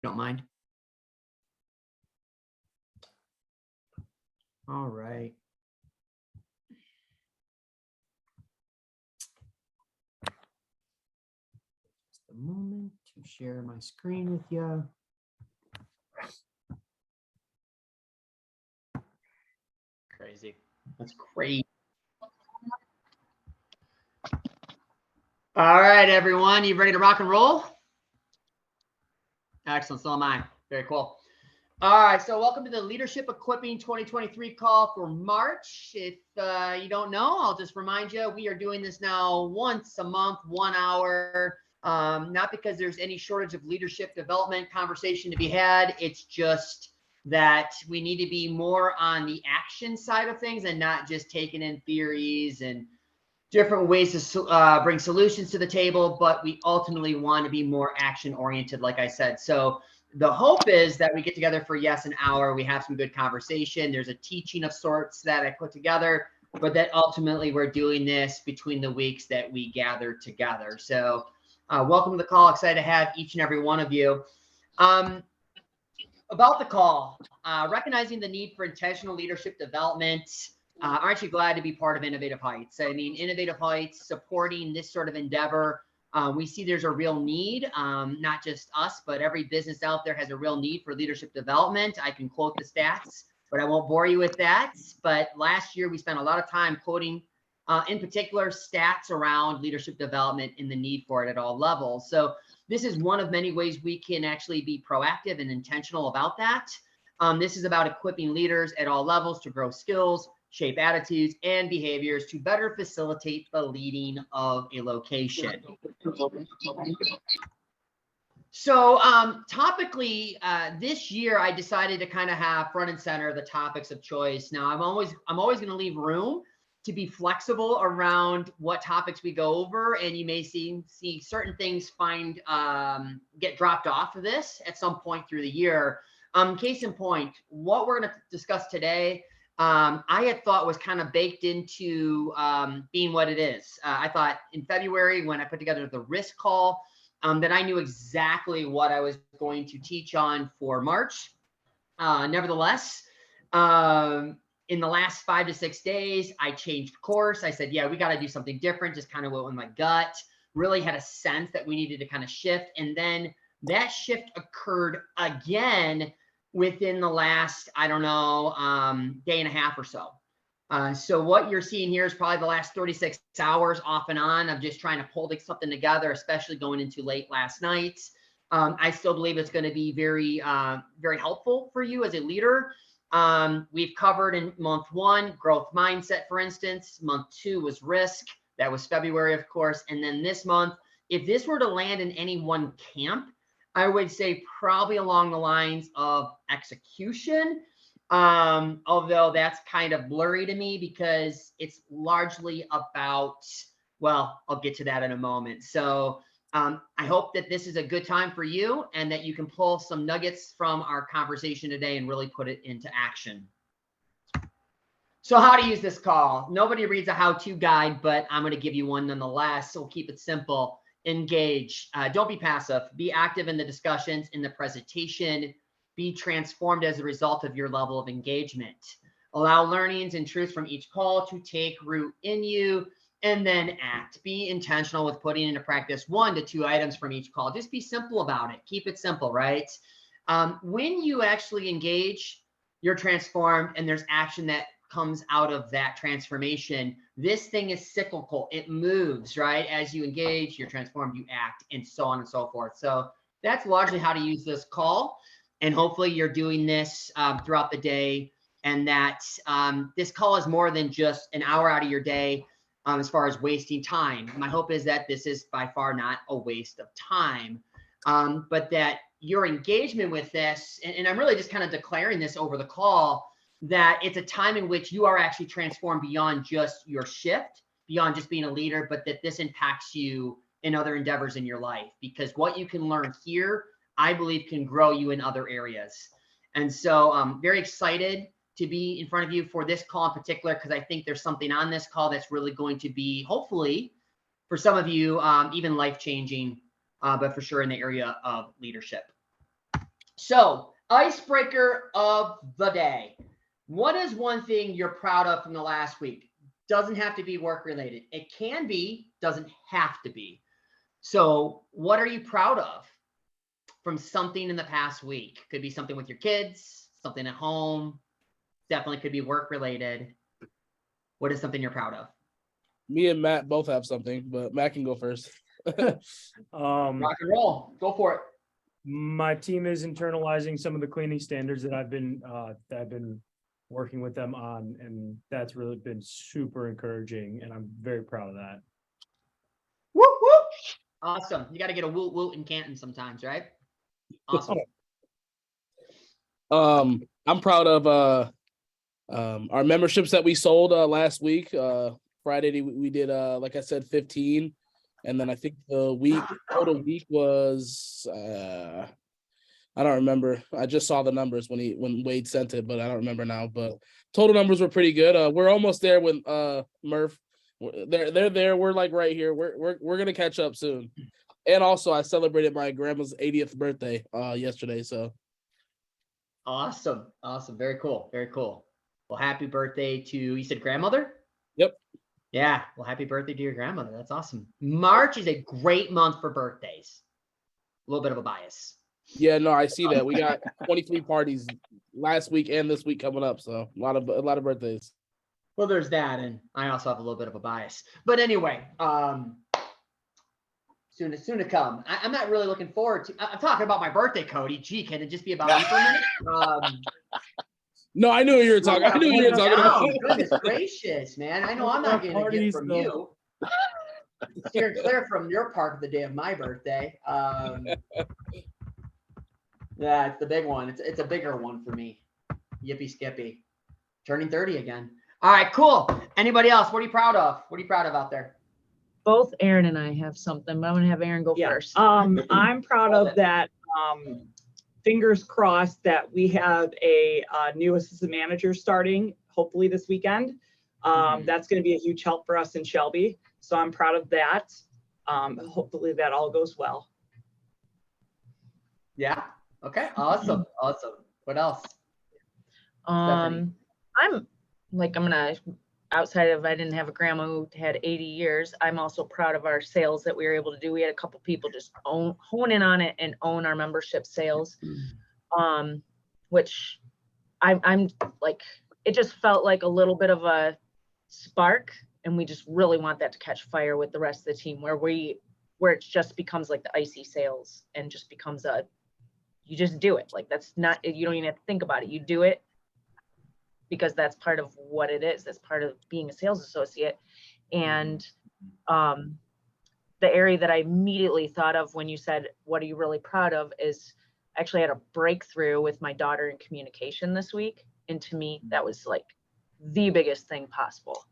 don't mind. All right. Just a moment to share my screen with you. Crazy. That's crazy. All right, everyone. You ready to rock and roll? Excellent. So am I. Very cool. All right. So welcome to the Leadership Equipping 2023 call for March. If you don't know, I'll just remind you, we are doing this now once a month, 1 hour. Not because there's any shortage of leadership development conversation to be had. It's just that we need to be more on the action side of things and not just taking in theories and different ways to bring solutions to the table, but we ultimately want to be more action oriented, like I said. So the hope is that we get together for an hour, we have some good conversation. There's a teaching of sorts that I put together, but that ultimately we're doing this between the weeks that we gather together. So welcome to the call. Excited to have each and every one of you. About the call, recognizing the need for intentional leadership development. Aren't you glad to be part of Innovative Heights? I mean, Innovative Heights supporting this sort of endeavor. We see there's a real need, not just us, but every business out there has a real need for leadership development. I can quote the stats, but I won't bore you with that. But last year, we spent a lot of time quoting, in particular, stats around leadership development and the need for it at all levels. So this is one of many ways we can actually be proactive and intentional about that. This is about equipping leaders at all levels to grow skills, shape attitudes and behaviors to better facilitate the leading of a location. So topically, this year I decided to kind of have front and center the topics of choice. Now I'm always going to leave room to be flexible around what topics we go over, and you may see certain things get dropped off of this at some point through the year. Case in point, what we're going to discuss today, I had thought was kind of baked into being what it is. I thought in February when I put together the risk call, that I knew exactly what I was going to teach on for March. Nevertheless, in the last 5 to 6 days, I changed course. I said, yeah, we got to do something different. Just kind of went with my gut. Really had a sense that we needed to kind of shift. And then that shift occurred again within the last, I don't know, day and a half or so. So what you're seeing here is probably the last 36 hours off and on of just trying to pull something together, especially going into late last night. I still believe it's going to be very, very helpful for you as a leader. We've covered in month 1, growth mindset, for instance. Month 2 was risk. That was February, of course. And then this month, if this were to land in any one camp, I would say probably along the lines of execution. Although that's kind of blurry to me because it's largely about, well, I'll get to that in a moment. So I hope that this is a good time for you and that you can pull some nuggets from our conversation today and really put it into action. So how to use this call. Nobody reads a how-to guide, but I'm going to give you one nonetheless. So we'll keep it simple. Engage. Don't be passive. Be active in the discussions, in the presentation. Be transformed as a result of your level of engagement. Allow learnings and truths from each call to take root in you, and then act. Be intentional with putting into practice 1 to 2 items from each call. Just be simple about it. Keep it simple, right? When you actually engage, you're transformed, and there's action that comes out of that transformation. This thing is cyclical. It moves, right? As you engage, you're transformed, you act, and so on and so forth. So that's largely how to use this call. And hopefully you're doing this throughout the day, and that this call is more than just an hour out of your day as far as wasting time. My hope is that this is by far not a waste of time, but that your engagement with this, and I'm really just kind of declaring this over the call, that it's a time in which you are actually transformed beyond just your shift, beyond just being a leader, but that this impacts you in other endeavors in your life, because what you can learn here, I believe, can grow you in other areas. And so I'm very excited to be in front of you for this call in particular, because I think there's something on this call that's really going to be, hopefully, for some of you, even life-changing, but for sure in the area of leadership. So, icebreaker of the day. What is one thing you're proud of from the last week? Doesn't have to be work related. It can be, doesn't have to be. So, what are you proud of from something in the past week? Could be something with your kids, something at home, definitely could be work related. What is something you're proud of? Me and Matt both have something, but Matt can go first. Rock and roll. Go for it. My team is internalizing some of the cleaning standards that I've been working with them on, and that's really been super encouraging, and I'm very proud of that. Whoop, whoop. Awesome. You got to get a woot woot in Canton sometimes, right? Awesome. I'm proud of our memberships that we sold last week. Friday we did like I said 15, and then I think the total week was I don't remember. I just saw the numbers when Wade sent it, but I don't remember now. But total numbers were pretty good. We're almost there with Murph. They're there. We're like right here. We're gonna catch up soon. And also, I celebrated my grandma's 80th birthday yesterday. So awesome. Very cool. Well, happy birthday to, you said grandmother? Yep. Yeah. Well, happy birthday to your grandmother. That's awesome. March is a great month for birthdays. A little bit of a bias. Yeah, no, I see that. We got 23 parties last week and this week coming up. So a lot of birthdays. Well, there's that, and I also have a little bit of a bias. But anyway, soon to come. I'm not really looking forward to. I'm talking about my birthday, Cody. Gee, can it just be about me for a minute? No, I knew what you were talking. I knew what you were talking about. Goodness gracious, man! I know I'm not getting a gift from you. Steering clear from your part of the day of my birthday. Yeah, it's the big one. It's a bigger one for me. Yippee skippy. Turning 30 again. All right, cool. Anybody else? What are you proud of? What are you proud of out there? Both Aaron and I have something, but I'm gonna have Aaron go first. I'm proud of that. Fingers crossed that we have a new assistant manager starting hopefully this weekend. That's going to be a huge help for us in Shelby. So I'm proud of that. Hopefully that all goes well. Yeah. Okay. Awesome. What else? I'm gonna, outside of, I didn't have a grandma who had 80 years. I'm also proud of our sales that we were able to do. We had a couple people just hone in on it and own our membership sales, which I'm like, it just felt like a little bit of a spark, and we just really want that to catch fire with the rest of the team, where it just becomes like the icy sales and just becomes you just do it. Like, that's not, you don't even have to think about it. You do it because that's part of what it is. That's part of being a sales associate. And the area that I immediately thought of when you said, what are you really proud of, is actually had a breakthrough with my daughter in communication this week. And to me, that was like the biggest thing possible.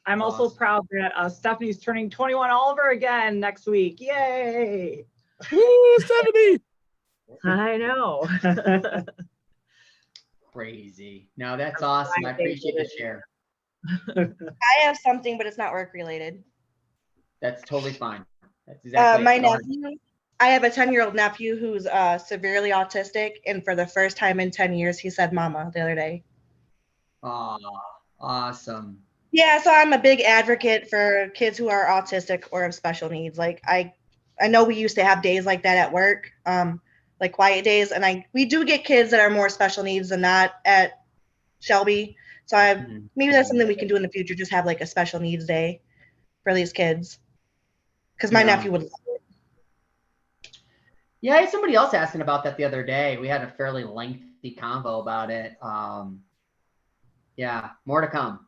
I'm also proud that Stephanie's turning 21 all over again next week. Yay! Woo, Stephanie! I know. Crazy. No, that's awesome. I appreciate the share. I have something, but it's not work related. That's totally fine. That's exactly my nephew. I have a 10-year-old nephew who's severely autistic, and for the first time in 10 years, he said "mama" the other day. Oh, awesome. Yeah, so I'm a big advocate for kids who are autistic or have special needs. Like I know we used to have days like that at work, like quiet days, and we do get kids that are more special needs than that at Shelby. So maybe that's something we can do in the future. Just have like a special needs day for these kids, because my nephew would love it. Yeah, I had somebody else asking about that the other day. We had a fairly lengthy convo about it. Yeah, more to come.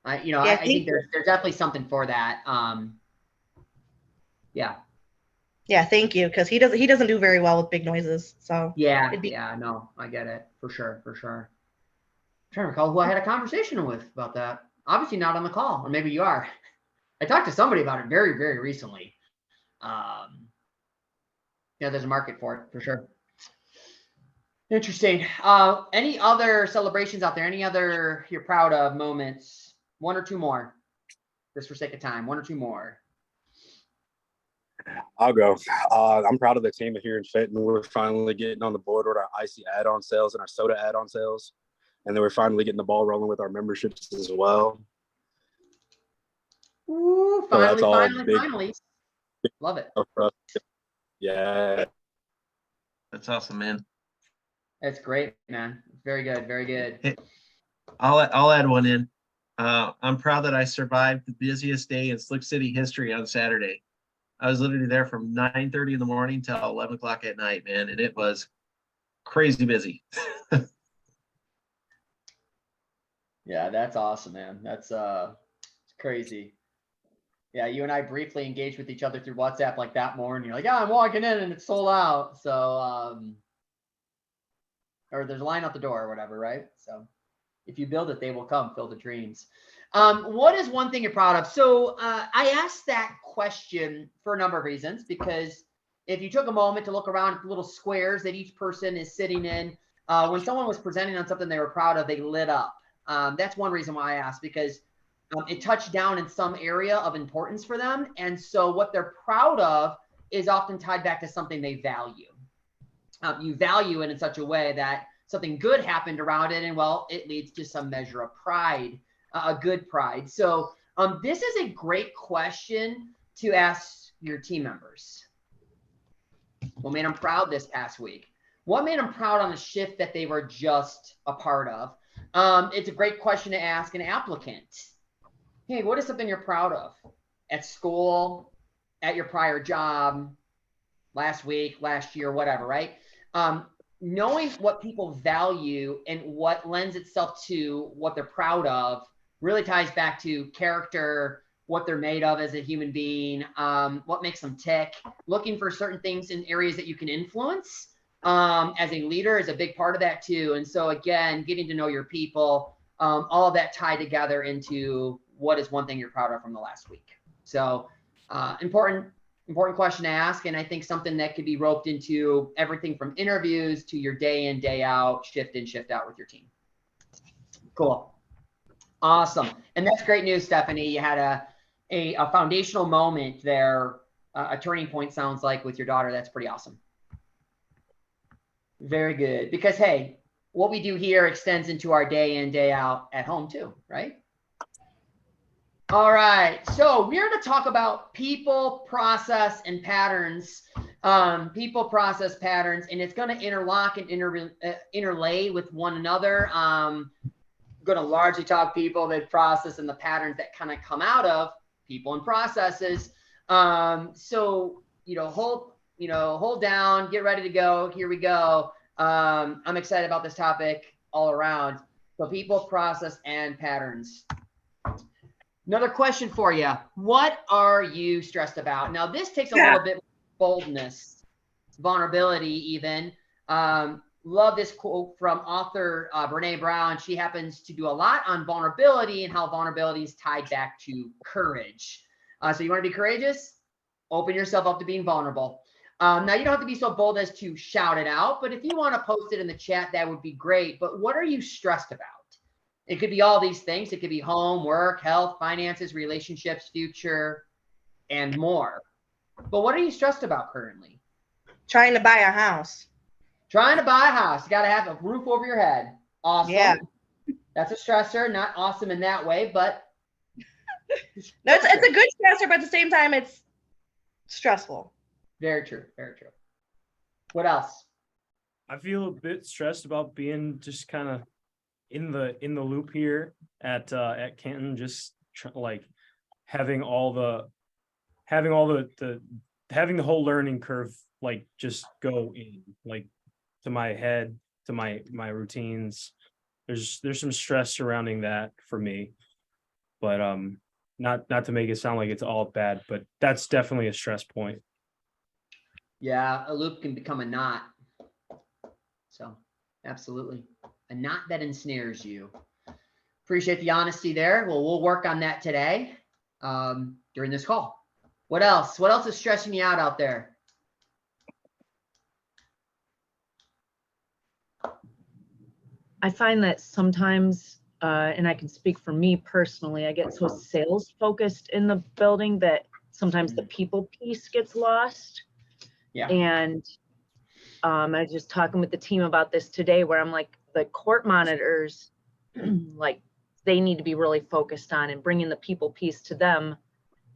I think there's definitely something for that. Yeah. Yeah, thank you, because he doesn't do very well with big noises. So no, I get it for sure. I'm trying to recall who I had a conversation with about that. Obviously not on the call, or maybe you are. I talked to somebody about it very, very recently. Yeah, there's a market for it for sure. Interesting. Any other celebrations out there? Any other you're proud of moments? One or two more, just for sake of time. One or two more. I'll go. I'm proud of the team here in Fenton. We're finally getting on the board with our icy add-on sales and our soda add-on sales. And then we're finally getting the ball rolling with our memberships as well. Ooh, So that's all finally, big finally. Love it. stuff for us. Yeah. That's awesome, man. That's great, man. Very good, very good. I'll add one in. I'm proud that I survived the busiest day in Slick City history on Saturday. I was literally there from 9:30 in the morning till 11 o'clock at night, man, and it was crazy busy. Yeah, that's awesome, man. That's it's crazy. Yeah, you and I briefly engaged with each other through WhatsApp like that morning. You're like, yeah, I'm walking in and it's sold out. So or there's a line out the door or whatever, right? So if you build it, they will come, fill the dreams. What is one thing you're proud of? So I asked that question for a number of reasons, because if you took a moment to look around at the little squares that each person is sitting in, when someone was presenting on something they were proud of, they lit up. That's one reason why I asked, because it touched down in some area of importance for them. And so what they're proud of is often tied back to something they value. You value it in such a way that something good happened around it, and well, it leads to some measure of pride, a good pride. So this is a great question to ask your team members. What made them proud this past week? What made them proud on a shift that they were just a part of? It's a great question to ask an applicant. Hey, what is something you're proud of at school, at your prior job, last week, last year, whatever, right? Knowing what people value and what lends itself to what they're proud of really ties back to character, what they're made of as a human being, what makes them tick, looking for certain things in areas that you can influence. As a leader is a big part of that too. And so again, getting to know your people, all of that tied together into what is one thing you're proud of from the last week. So important question to ask. And I think something that could be roped into everything from interviews to your day in, day out, shift in, shift out with your team. Cool. Awesome. And that's great news, Stephanie. You had a foundational moment there, a turning point sounds like, with your daughter. That's pretty awesome. Very good. Because, hey, what we do here extends into our day in, day out at home too, right? All right. So we're going to talk about people, process, and patterns. People, process, patterns, and it's going to interlock and interlay with one another. Going to largely talk people, the process, and the patterns that kind of come out of people and processes. So, hold down, get ready to go. Here we go. I'm excited about this topic all around. So people, process, and patterns. Another question for you. What are you stressed about? Now, this takes a little bit of boldness, vulnerability even. Love this quote from author Brene Brown. She happens to do a lot on vulnerability and how vulnerability is tied back to courage. So you want to be courageous? Open yourself up to being vulnerable. Now, you don't have to be so bold as to shout it out, but if you want to post it in the chat, that would be great. But what are you stressed about? It could be all these things. It could be home, work, health, finances, relationships, future, and more. But what are you stressed about currently? Trying to buy a house. Trying to buy a house. You got to have a roof over your head. Awesome. Yeah. That's a stressor. Not awesome in that way, but. No, it's a good stressor, but at the same time, it's stressful. Very true. Very true. What else? I feel a bit stressed about being just kind of in the loop here at Canton, just like having the whole learning curve like just go in like to my head, to my routines. There's some stress surrounding that for me, but not to make it sound like it's all bad, but that's definitely a stress point. Yeah, a loop can become a knot. So absolutely. A knot that ensnares you. Appreciate the honesty there. Well, we'll work on that today during this call. What else? What else is stressing you out there? I find that sometimes, and I can speak for me personally, I get so sales focused in the building that sometimes the people piece gets lost. Yeah. And I was just talking with the team about this today, where I'm like, the court monitors, like, they need to be really focused on and bringing the people piece to them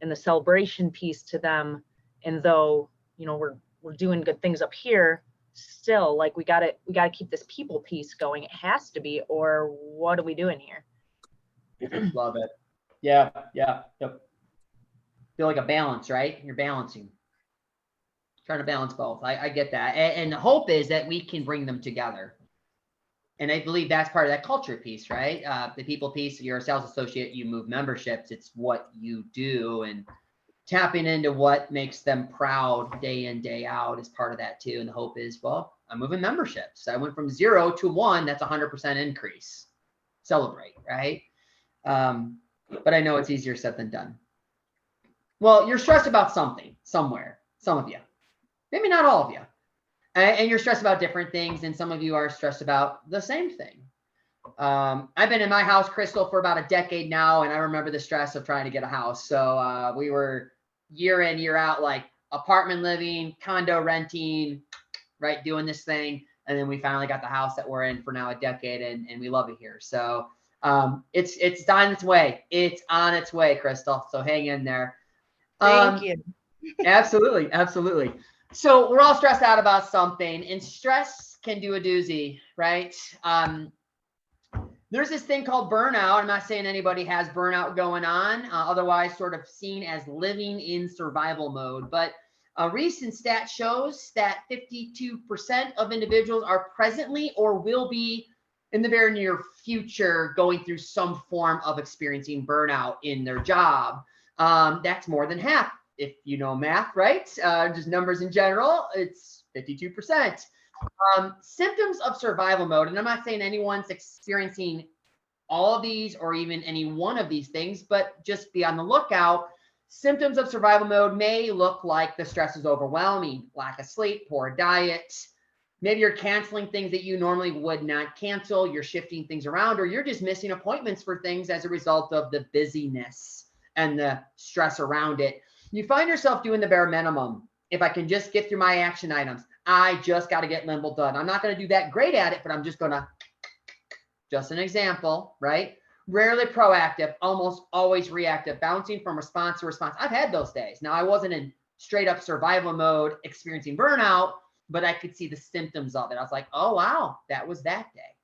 and the celebration piece to them. And though, you know, we're doing good things up here, still, like, we gotta keep this people piece going. It has to be, or what are we doing here? Love it. Yeah. Yep. Feel like a balance, right? You're balancing. Trying to balance both. I get that. And the hope is that we can bring them together. And I believe that's part of that culture piece, right? The people piece, you're a sales associate, you move memberships. It's what you do, and tapping into what makes them proud day in, day out is part of that too. And the hope is, well, I'm moving memberships. I went from 0 to 1. That's 100% increase. Celebrate, right? But I know it's easier said than done. Well, you're stressed about something somewhere, some of you. Maybe not all of you. And you're stressed about different things, and some of you are stressed about the same thing. I've been in my house, Crystal, for about a decade now, and I remember the stress of trying to get a house. So we were year in, year out, like apartment living, condo renting, right, doing this thing. And then we finally got the house that we're in for now a decade, and we love it here. So it's on its way. It's on its way, Crystal. So hang in there. Thank you. Absolutely. So we're all stressed out about something, and stress can do a doozy, right? There's this thing called burnout. I'm not saying anybody has burnout going on, otherwise sort of seen as living in survival mode. But a recent stat shows that 52% of individuals are presently or will be in the very near future going through some form of experiencing burnout in their job. That's more than half. If you know math, right? Just numbers in general, it's 52%. Symptoms of survival mode, and I'm not saying anyone's experiencing all of these or even any one of these things, but just be on the lookout. Symptoms of survival mode may look like the stress is overwhelming, lack of sleep, poor diet. Maybe you're canceling things that you normally would not cancel. You're shifting things around, or you're just missing appointments for things as a result of the busyness and the stress around it. You find yourself doing the bare minimum. If I can just get through my action items, I just got to get Limble done. I'm not going to do that great at it, but I'm just going to, just an example, right? Rarely proactive, almost always reactive, bouncing from response to response. I've had those days. Now, I wasn't in straight up survival mode experiencing burnout, but I could see the symptoms of it. I was like, oh, wow, that was that day.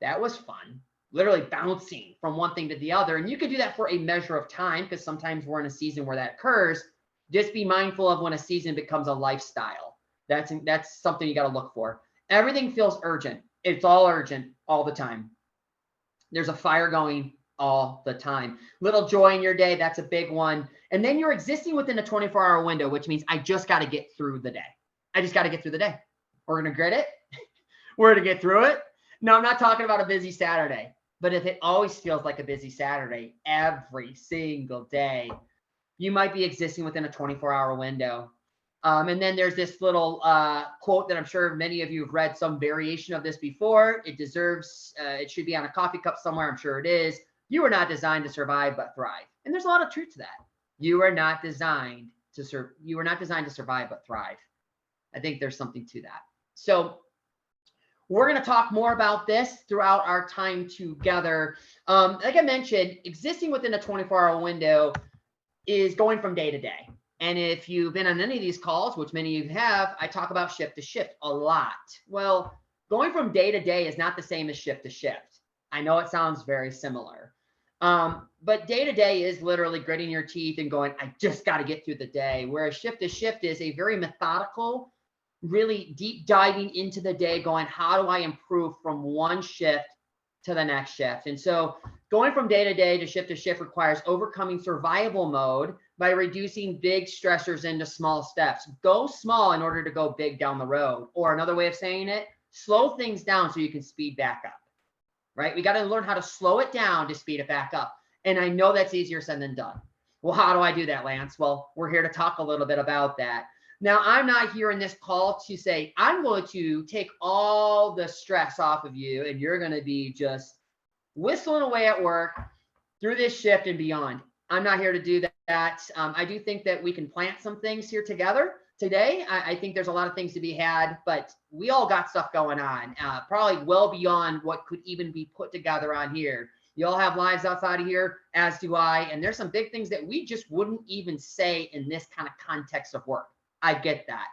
That was fun. Literally bouncing from one thing to the other. And you could do that for a measure of time, because sometimes we're in a season where that occurs. Just be mindful of when a season becomes a lifestyle. That's something you got to look for. Everything feels urgent. It's all urgent all the time. There's a fire going all the time. Little joy in your day, that's a big one. And then you're existing within a 24-hour window, which means I just got to get through the day. I just got to get through the day. We're going to grit it. We're going to get through it. No, I'm not talking about a busy Saturday. But if it always feels like a busy Saturday every single day, you might be existing within a 24-hour window. And then there's this little quote that I'm sure many of you have read some variation of this before. It deserves, it should be on a coffee cup somewhere. I'm sure it is. You are not designed to survive, but thrive. And there's a lot of truth to that. You are not designed to survive, but thrive. I think there's something to that. So we're going to talk more about this throughout our time together. Like I mentioned, existing within a 24-hour window is going from day to day. And if you've been on any of these calls, which many of you have, I talk about shift to shift a lot. Well, going from day to day is not the same as shift to shift. I know it sounds very similar. But day to day is literally gritting your teeth and going, I just got to get through the day. Whereas shift to shift is a very methodical, really deep diving into the day, going, how do I improve from one shift to the next shift? And so going from day to shift requires overcoming survival mode by reducing big stressors into small steps. Go small in order to go big down the road. Or another way of saying it, slow things down so you can speed back up, right? We got to learn how to slow it down to speed it back up. And I know that's easier said than done. Well, how do I do that, Lance? Well, we're here to talk a little bit about that. Now, I'm not here in this call to say, I'm going to take all the stress off of you and you're going to be just whistling away at work through this shift and beyond. I'm not here to do that. that. I do think that we can plant some things here together today. I think there's a lot of things to be had, but we all got stuff going on, probably well beyond what could even be put together on here. You all have lives outside of here, as do I. And there's some big things that we just wouldn't even say in this kind of context of work. I get that.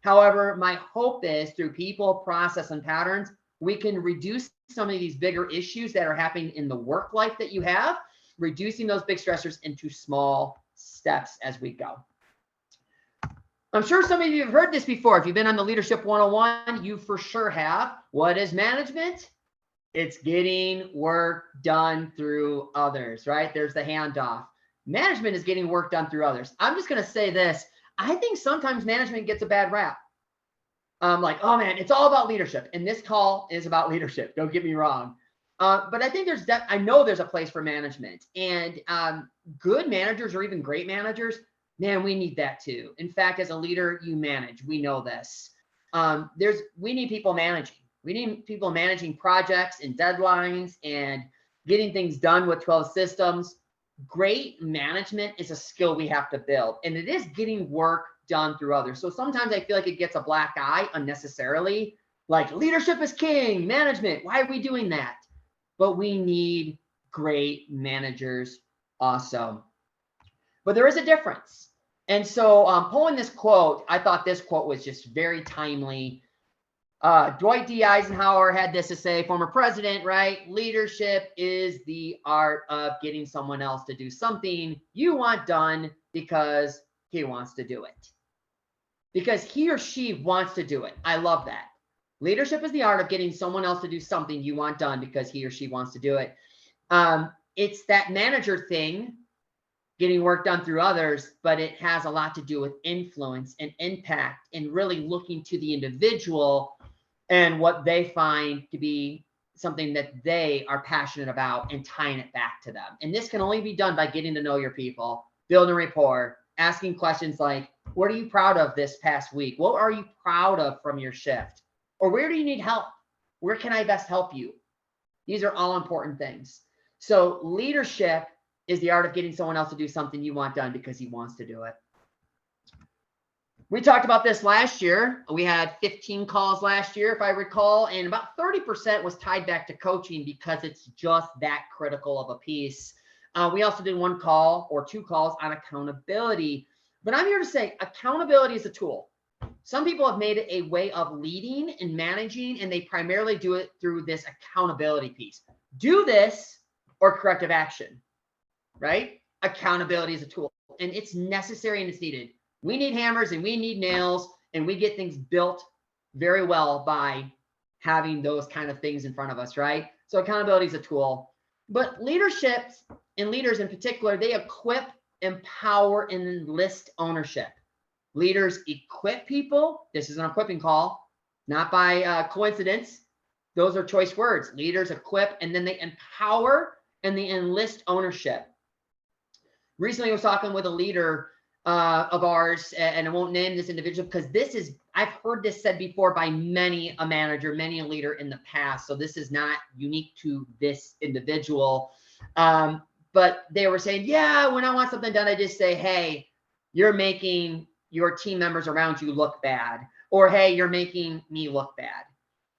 However, my hope is through people, process, and patterns, we can reduce some of these bigger issues that are happening in the work life that you have, reducing those big stressors into small steps as we go. I'm sure some of you have heard this before. If you've been on the Leadership 101, you for sure have. What is management? It's getting work done through others, right? There's the handoff. Management is getting work done through others. I'm just going to say this. I think sometimes management gets a bad rap. Like, oh man, it's all about leadership. And this call is about leadership. Don't get me wrong. But I think I know there's a place for management, and good managers or even great managers, man, we need that too. In fact, as a leader, you manage. We know this. We need people managing. We need people managing projects and deadlines and getting things done with 12 systems. Great management is a skill we have to build, and it is getting work done through others. So sometimes I feel like it gets a black eye unnecessarily, like leadership is king, management. Why are we doing that? But we need great managers also. But there is a difference. And so pulling this quote, I thought this quote was just very timely. Dwight D. Eisenhower had this to say, former president, right? Leadership is the art of getting someone else to do something you want done because he wants to do it. Because he or she wants to do it. I love that. Leadership is the art of getting someone else to do something you want done because he or she wants to do it. It's that manager thing, getting work done through others, but it has a lot to do with influence and impact and really looking to the individual and what they find to be something that they are passionate about and tying it back to them. And this can only be done by getting to know your people, building rapport, asking questions like, what are you proud of this past week? What are you proud of from your shift? Or where do you need help? Where can I best help you? These are all important things. So leadership is the art of getting someone else to do something you want done because he wants to do it. We talked about this last year. We had 15 calls last year, if I recall, and about 30% was tied back to coaching because it's just that critical of a piece. We also did one call or two calls on accountability. But I'm here to say accountability is a tool. Some people have made it a way of leading and managing, and they primarily do it through this accountability piece. Do this or corrective action, right? Accountability is a tool, and it's necessary and it's needed. We need hammers and we need nails, and we get things built very well by having those kind of things in front of us, right? So accountability is a tool. But leadership and leaders in particular, they equip, empower, and enlist ownership. Leaders equip people. This is an equipping call, not by coincidence. Those are choice words. Leaders equip, and then they empower and they enlist ownership. Recently, I was talking with a leader of ours, and I won't name this individual because I've heard this said before by many a manager, many a leader in the past. So this is not unique to this individual. But they were saying, yeah, when I want something done, I just say, hey, you're making your team members around you look bad, or hey, you're making me look bad.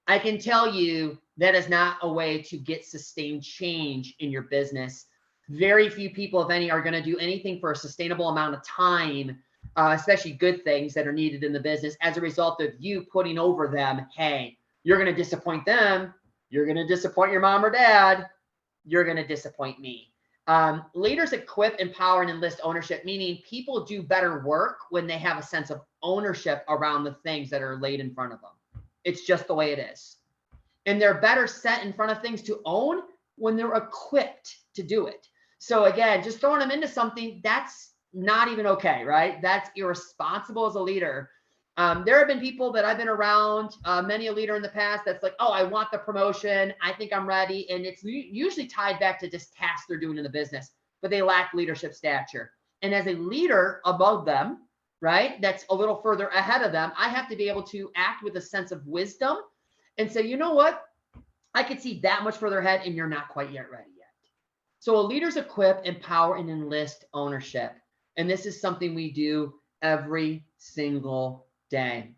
I can tell you that is not a way to get sustained change in your business. Very few people, if any, are going to do anything for a sustainable amount of time, especially good things that are needed in the business as a result of you putting over them, hey, you're going to disappoint them. You're going to disappoint your mom or dad. You're going to disappoint me. Leaders equip, empower, and enlist ownership, meaning people do better work when they have a sense of ownership around the things that are laid in front of them. It's just the way it is. And they're better set in front of things to own when they're equipped to do it. So again, just throwing them into something, that's not even okay, right? That's irresponsible as a leader. There have been people that I've been around, many a leader in the past that's like, oh, I want the promotion. I think I'm ready. And it's usually tied back to just tasks they're doing in the business, but they lack leadership stature. And as a leader above them, right, that's a little further ahead of them, I have to be able to act with a sense of wisdom and say, you know what? I could see that much further ahead and you're not quite yet ready yet. So a leader's equip, empower, and enlist ownership. And this is something we do every single day.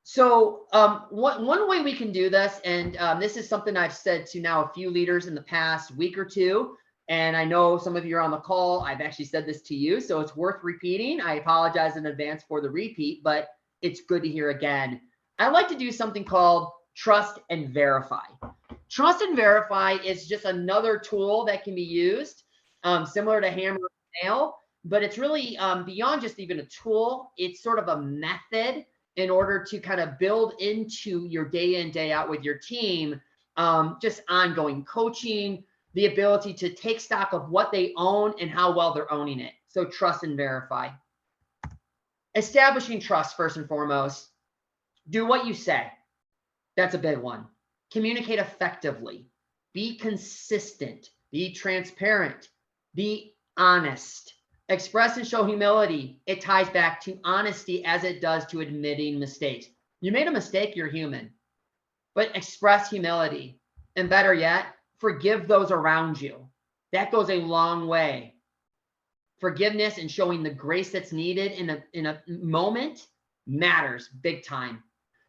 So one way we can do this, and this is something I've said to now a few leaders in the past week or two, and I know some of you are on the call. I've actually said this to you, so it's worth repeating. I apologize in advance for the repeat, but it's good to hear again. I like to do something called trust and verify. Trust and verify is just another tool that can be used, similar to hammer and nail, but it's really beyond just even a tool. It's sort of a method in order to kind of build into your day in, day out with your team, just ongoing coaching, the ability to take stock of what they own and how well they're owning it. So trust and verify. Establishing trust first and foremost. Do what you say. That's a big one. Communicate effectively. Be consistent. Be transparent. Be honest. Express and show humility. It ties back to honesty as it does to admitting mistakes. You made a mistake, you're human. But express humility. And better yet, forgive those around you. That goes a long way. Forgiveness and showing the grace that's needed in a moment matters big time.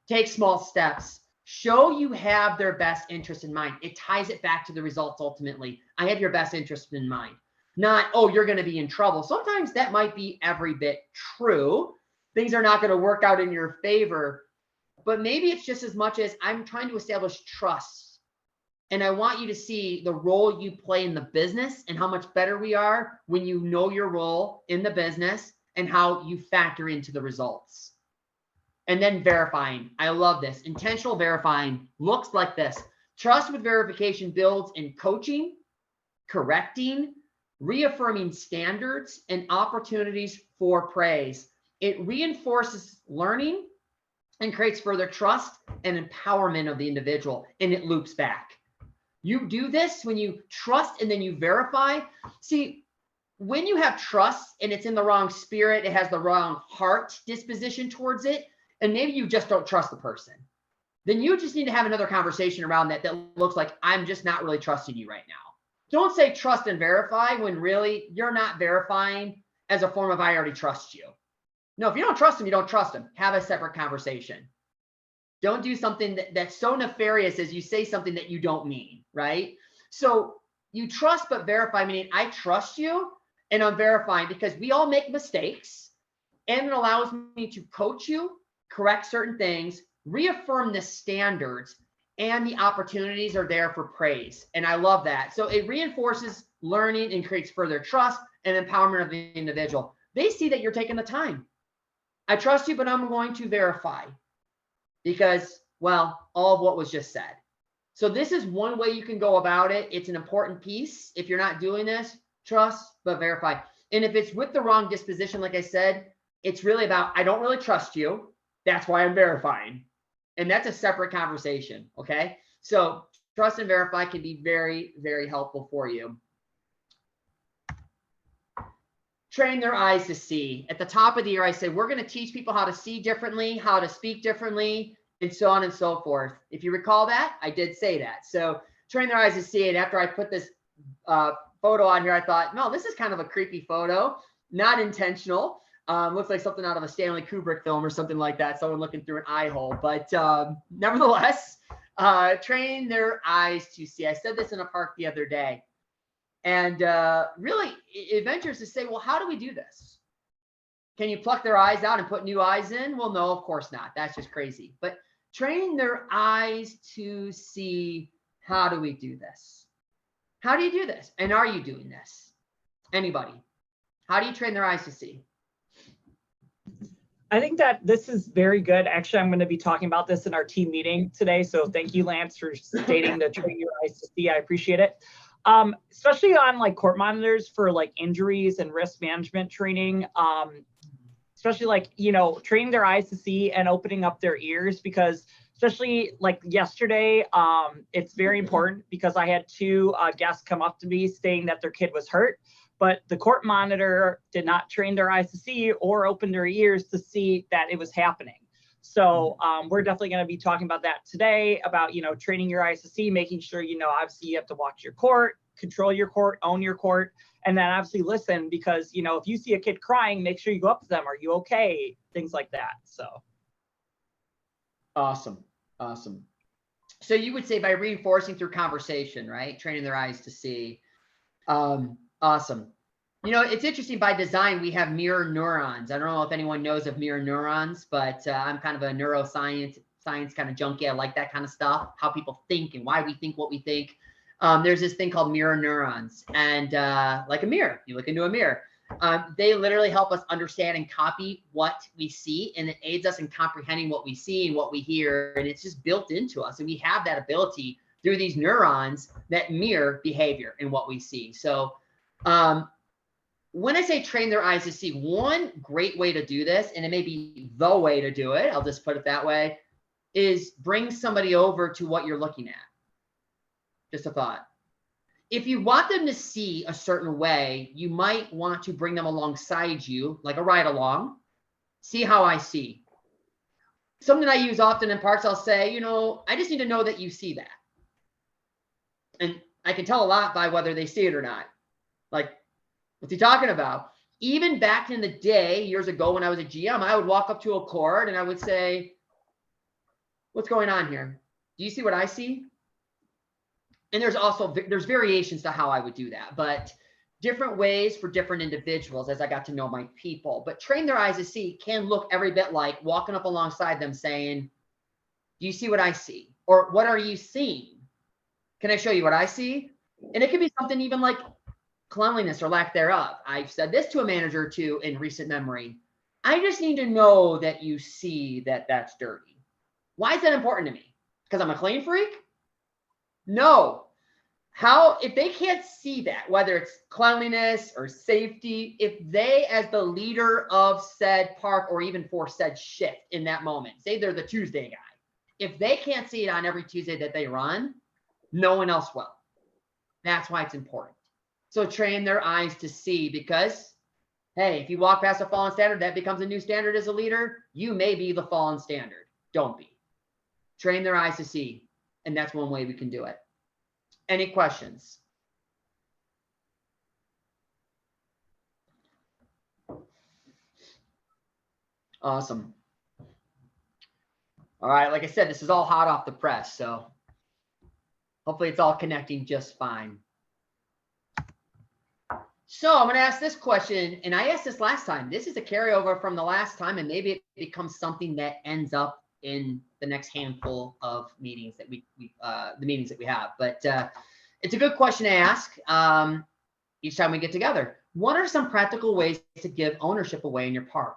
Take small steps. Show you have their best interest in mind. It ties it back to the results ultimately. I have your best interest in mind. Not, oh, you're going to be in trouble. Sometimes that might be every bit true. Things are not going to work out in your favor. But maybe it's just as much as I'm trying to establish trust. And I want you to see the role you play in the business and how much better we are when you know your role in the business and how you factor into the results. And then verifying. I love this. Intentional verifying looks like this. Trust with verification builds in coaching, correcting, reaffirming standards, and opportunities for praise. It reinforces learning and creates further trust and empowerment of the individual, and it loops back. You do this when you trust and then you verify. See, when you have trust and it's in the wrong spirit, it has the wrong heart disposition towards it, and maybe you just don't trust the person, then you just need to have another conversation around that looks like, I'm just not really trusting you right now. Don't say trust and verify when really you're not verifying as a form of I already trust you. No, if you don't trust them, you don't trust them. Have a separate conversation. Don't do something that's so nefarious as you say something that you don't mean, right? So you trust but verify, meaning I trust you and I'm verifying because we all make mistakes, and it allows me to coach you, correct certain things, reaffirm the standards, and the opportunities are there for praise. And I love that. So it reinforces learning and creates further trust and empowerment of the individual. They see that you're taking the time. I trust you, but I'm going to verify because, well, all of what was just said. So this is one way you can go about it. It's an important piece. If you're not doing this, trust, but verify. And if it's with the wrong disposition, like I said, it's really about, I don't really trust you. That's why I'm verifying. And that's a separate conversation, okay? So trust and verify can be very, very helpful for you. Train their eyes to see. At the top of the year, I said, we're going to teach people how to see differently, how to speak differently, and so on and so forth. If you recall that, I did say that. So train their eyes to see it. After I put this photo on here, I thought, no, this is kind of a creepy photo, not intentional. Looks like something out of a Stanley Kubrick film or something like that. Someone looking through an eye hole. But nevertheless, train their eyes to see. I said this in a park the other day. And really, it ventures to say, well, how do we do this? Can you pluck their eyes out and put new eyes in? Well, no, of course not. That's just crazy. But train their eyes to see, how do we do this? How do you do this? And are you doing this? Anybody? How do you train their eyes to see? I think that this is very good. Actually, I'm going to be talking about this in our team meeting today. So thank you, Lance, for stating to train your eyes to see. I appreciate it. Especially on like court monitors for like injuries and risk management training. Especially like, you know, training their eyes to see and opening up their ears, because especially like yesterday, it's very important because I had two guests come up to me saying that their kid was hurt, but the court monitor did not train their eyes to see or open their ears to see that it was happening. So we're definitely going to be talking about that today, about, you know, training your eyes to see, making sure, you know, obviously you have to watch your court, control your court, own your court, and then obviously listen, because, you know, if you see a kid crying, make sure you go up to them. Are you okay? Things like that. So. Awesome. Awesome. So you would say by reinforcing through conversation, right? Training their eyes to see. Awesome. You know, it's interesting, by design, we have mirror neurons. I don't know if anyone knows of mirror neurons, but I'm kind of a neuroscience kind of junkie. I like that kind of stuff, how people think and why we think what we think. There's this thing called mirror neurons, and like a mirror, you look into a mirror. They literally help us understand and copy what we see, and it aids us in comprehending what we see and what we hear, and it's just built into us. And we have that ability through these neurons that mirror behavior and what we see. So when I say train their eyes to see, one great way to do this, and it may be the way to do it, I'll just put it that way, is bring somebody over to what you're looking at. Just a thought. If you want them to see a certain way, you might want to bring them alongside you, like a ride along. See how I see. Something I use often in parks, I'll say, you know, I just need to know that you see that. And I can tell a lot by whether they see it or not. Like, what's he talking about? Even back in the day, years ago when I was a GM, I would walk up to a court and I would say, what's going on here? Do you see what I see? And there's variations to how I would do that, but different ways for different individuals as I got to know my people. But train their eyes to see can look every bit like walking up alongside them saying, do you see what I see? Or what are you seeing? Can I show you what I see? And it could be something even like cleanliness or lack thereof. I've said this to a manager or two in recent memory. I just need to know that you see that that's dirty. Why is that important to me? Because I'm a clean freak? No. If they can't see that, whether it's cleanliness or safety, if they, as the leader of said park or even for said shift in that moment, say they're the Tuesday guy, if they can't see it on every Tuesday that they run, no one else will. That's why it's important. So train their eyes to see, because, hey, if you walk past a fallen standard, that becomes a new standard as a leader. You may be the fallen standard. Don't be. Train their eyes to see. And that's one way we can do it. Any questions? Awesome. All right. Like I said, this is all hot off the press. So hopefully it's all connecting just fine. So I'm going to ask this question, and I asked this last time. This is a carryover from the last time, and maybe it becomes something that ends up in the next handful of meetings that the meetings that we have. But it's a good question to ask each time we get together. What are some practical ways to give ownership away in your park?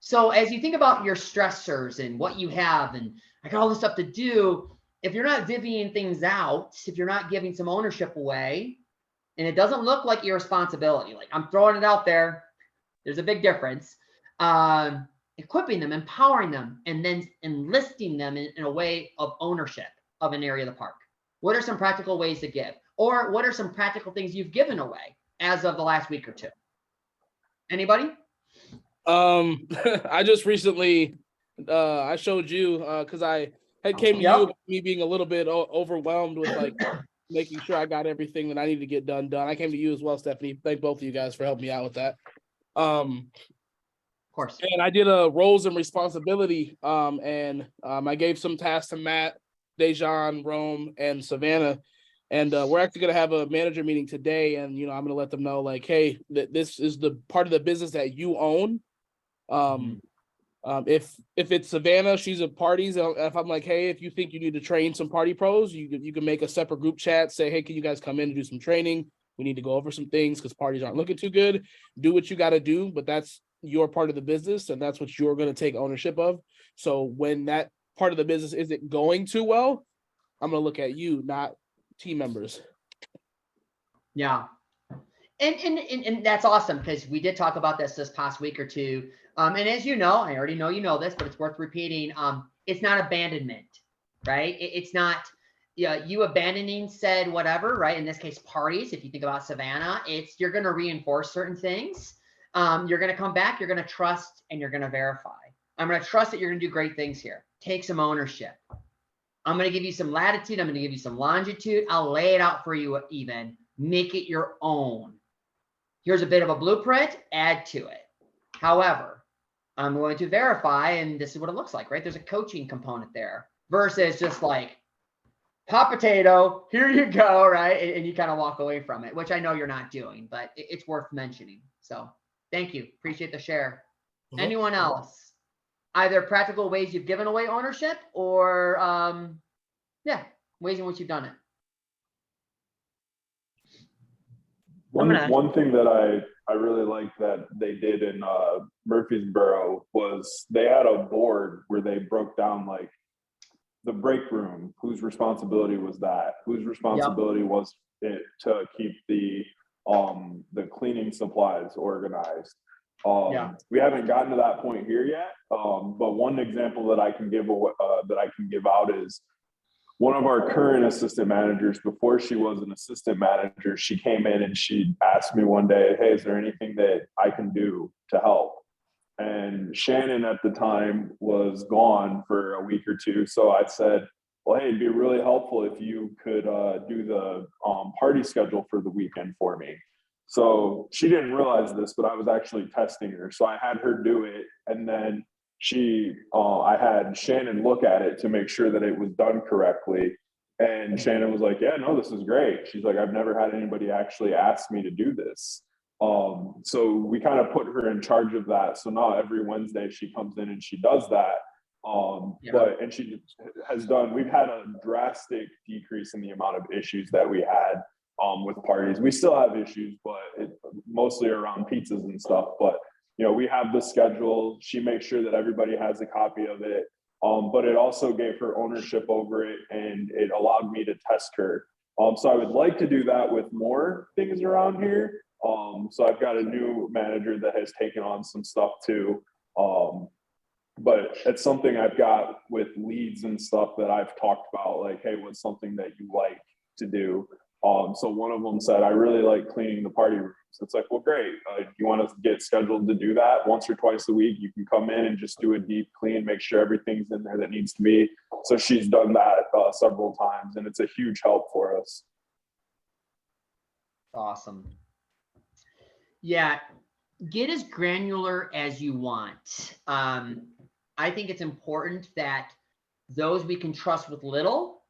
So as you think about your stressors and what you have, and I got all this stuff to do, if you're not divvying things out, if you're not giving some ownership away, and it doesn't look like your responsibility, like I'm throwing it out there, there's a big difference. Equipping them, empowering them, and then enlisting them in a way of ownership of an area of the park. What are some practical ways to give? Or what are some practical things you've given away as of the last week or two? Anybody? I just recently, I showed you, because I had came to you about me being a little bit overwhelmed with like making sure I got everything that I need to get done. I came to you as well, Stephanie. Thank both of you guys for helping me out with that. Course. And I did a roles and responsibility. I gave some tasks to Matt, Dejan, Rome, and Savannah. And we're actually going to have a manager meeting today. And, I'm going to let them know, like, hey, this is the part of the business that you own. If it's Savannah, she's at parties. If I'm like, hey, if you think you need to train some party pros, you can make a separate group chat. Say, hey, can you guys come in and do some training? We need to go over some things because parties aren't looking too good. Do what you got to do, but that's your part of the business, and that's what you're going to take ownership of. So when that part of the business isn't going too well, I'm going to look at you, not team members. Yeah. And that's awesome, because we did talk about this past week or two. And as you know, I already know you know this, but it's worth repeating. It's not abandonment, right? It's not you abandoning said whatever, right? In this case, parties. If you think about Savannah, you're going to reinforce certain things. You're going to come back, you're going to trust, and you're going to verify. I'm going to trust that you're going to do great things here. Take some ownership. I'm going to give you some latitude. I'm going to give you some longitude. I'll lay it out for you even. Make it your own. Here's a bit of a blueprint. Add to it. However, I'm going to verify, and this is what it looks like, right? There's a coaching component there versus just like, hot potato, here you go, right? And you kind of walk away from it, which I know you're not doing, but it's worth mentioning. So thank you. Appreciate the share. Anyone else? Either practical ways you've given away ownership or, ways in which you've done it. One thing that I really liked that they did in Murfreesboro was they had a board where they broke down like the break room, whose responsibility was that, whose responsibility was it to keep the cleaning supplies organized. We haven't gotten to that point here yet, but one example that I can give out is one of our current assistant managers. Before she was an assistant manager, she came in and she asked me one day, "Hey, is there anything that I can do to help?" And Shannon at the time was gone for a week or two, so I said, "Well, hey, it'd be really helpful if you could do the party schedule for the weekend for me." So she didn't realize this, but I was actually testing her. So I had her do it, and then I had Shannon look at it to make sure that it was done correctly. And Shannon was like, "Yeah, no, this is great." She's like, "I've never had anybody actually ask me to do this." So we kind of put her in charge of that. So now every Wednesday she comes in and she does that. And she has done, we've had a drastic decrease in the amount of issues that we had with parties. We still have issues, but mostly around pizzas and stuff. But, we have the schedule. She makes sure that everybody has a copy of it. But it also gave her ownership over it, and it allowed me to test her. So I would like to do that with more things around here. So I've got a new manager that has taken on some stuff too. But it's something I've got with leads and stuff that I've talked about, like, hey, what's something that you like to do? So one of them said, "I really like cleaning the party rooms." It's like, well, great. You want to get scheduled to do that once or twice a week? You can come in and just do a deep clean, make sure everything's in there that needs to be. So she's done that several times, and it's a huge help for us. Awesome. Yeah, get as granular as you want. I think it's important that those we can trust with little,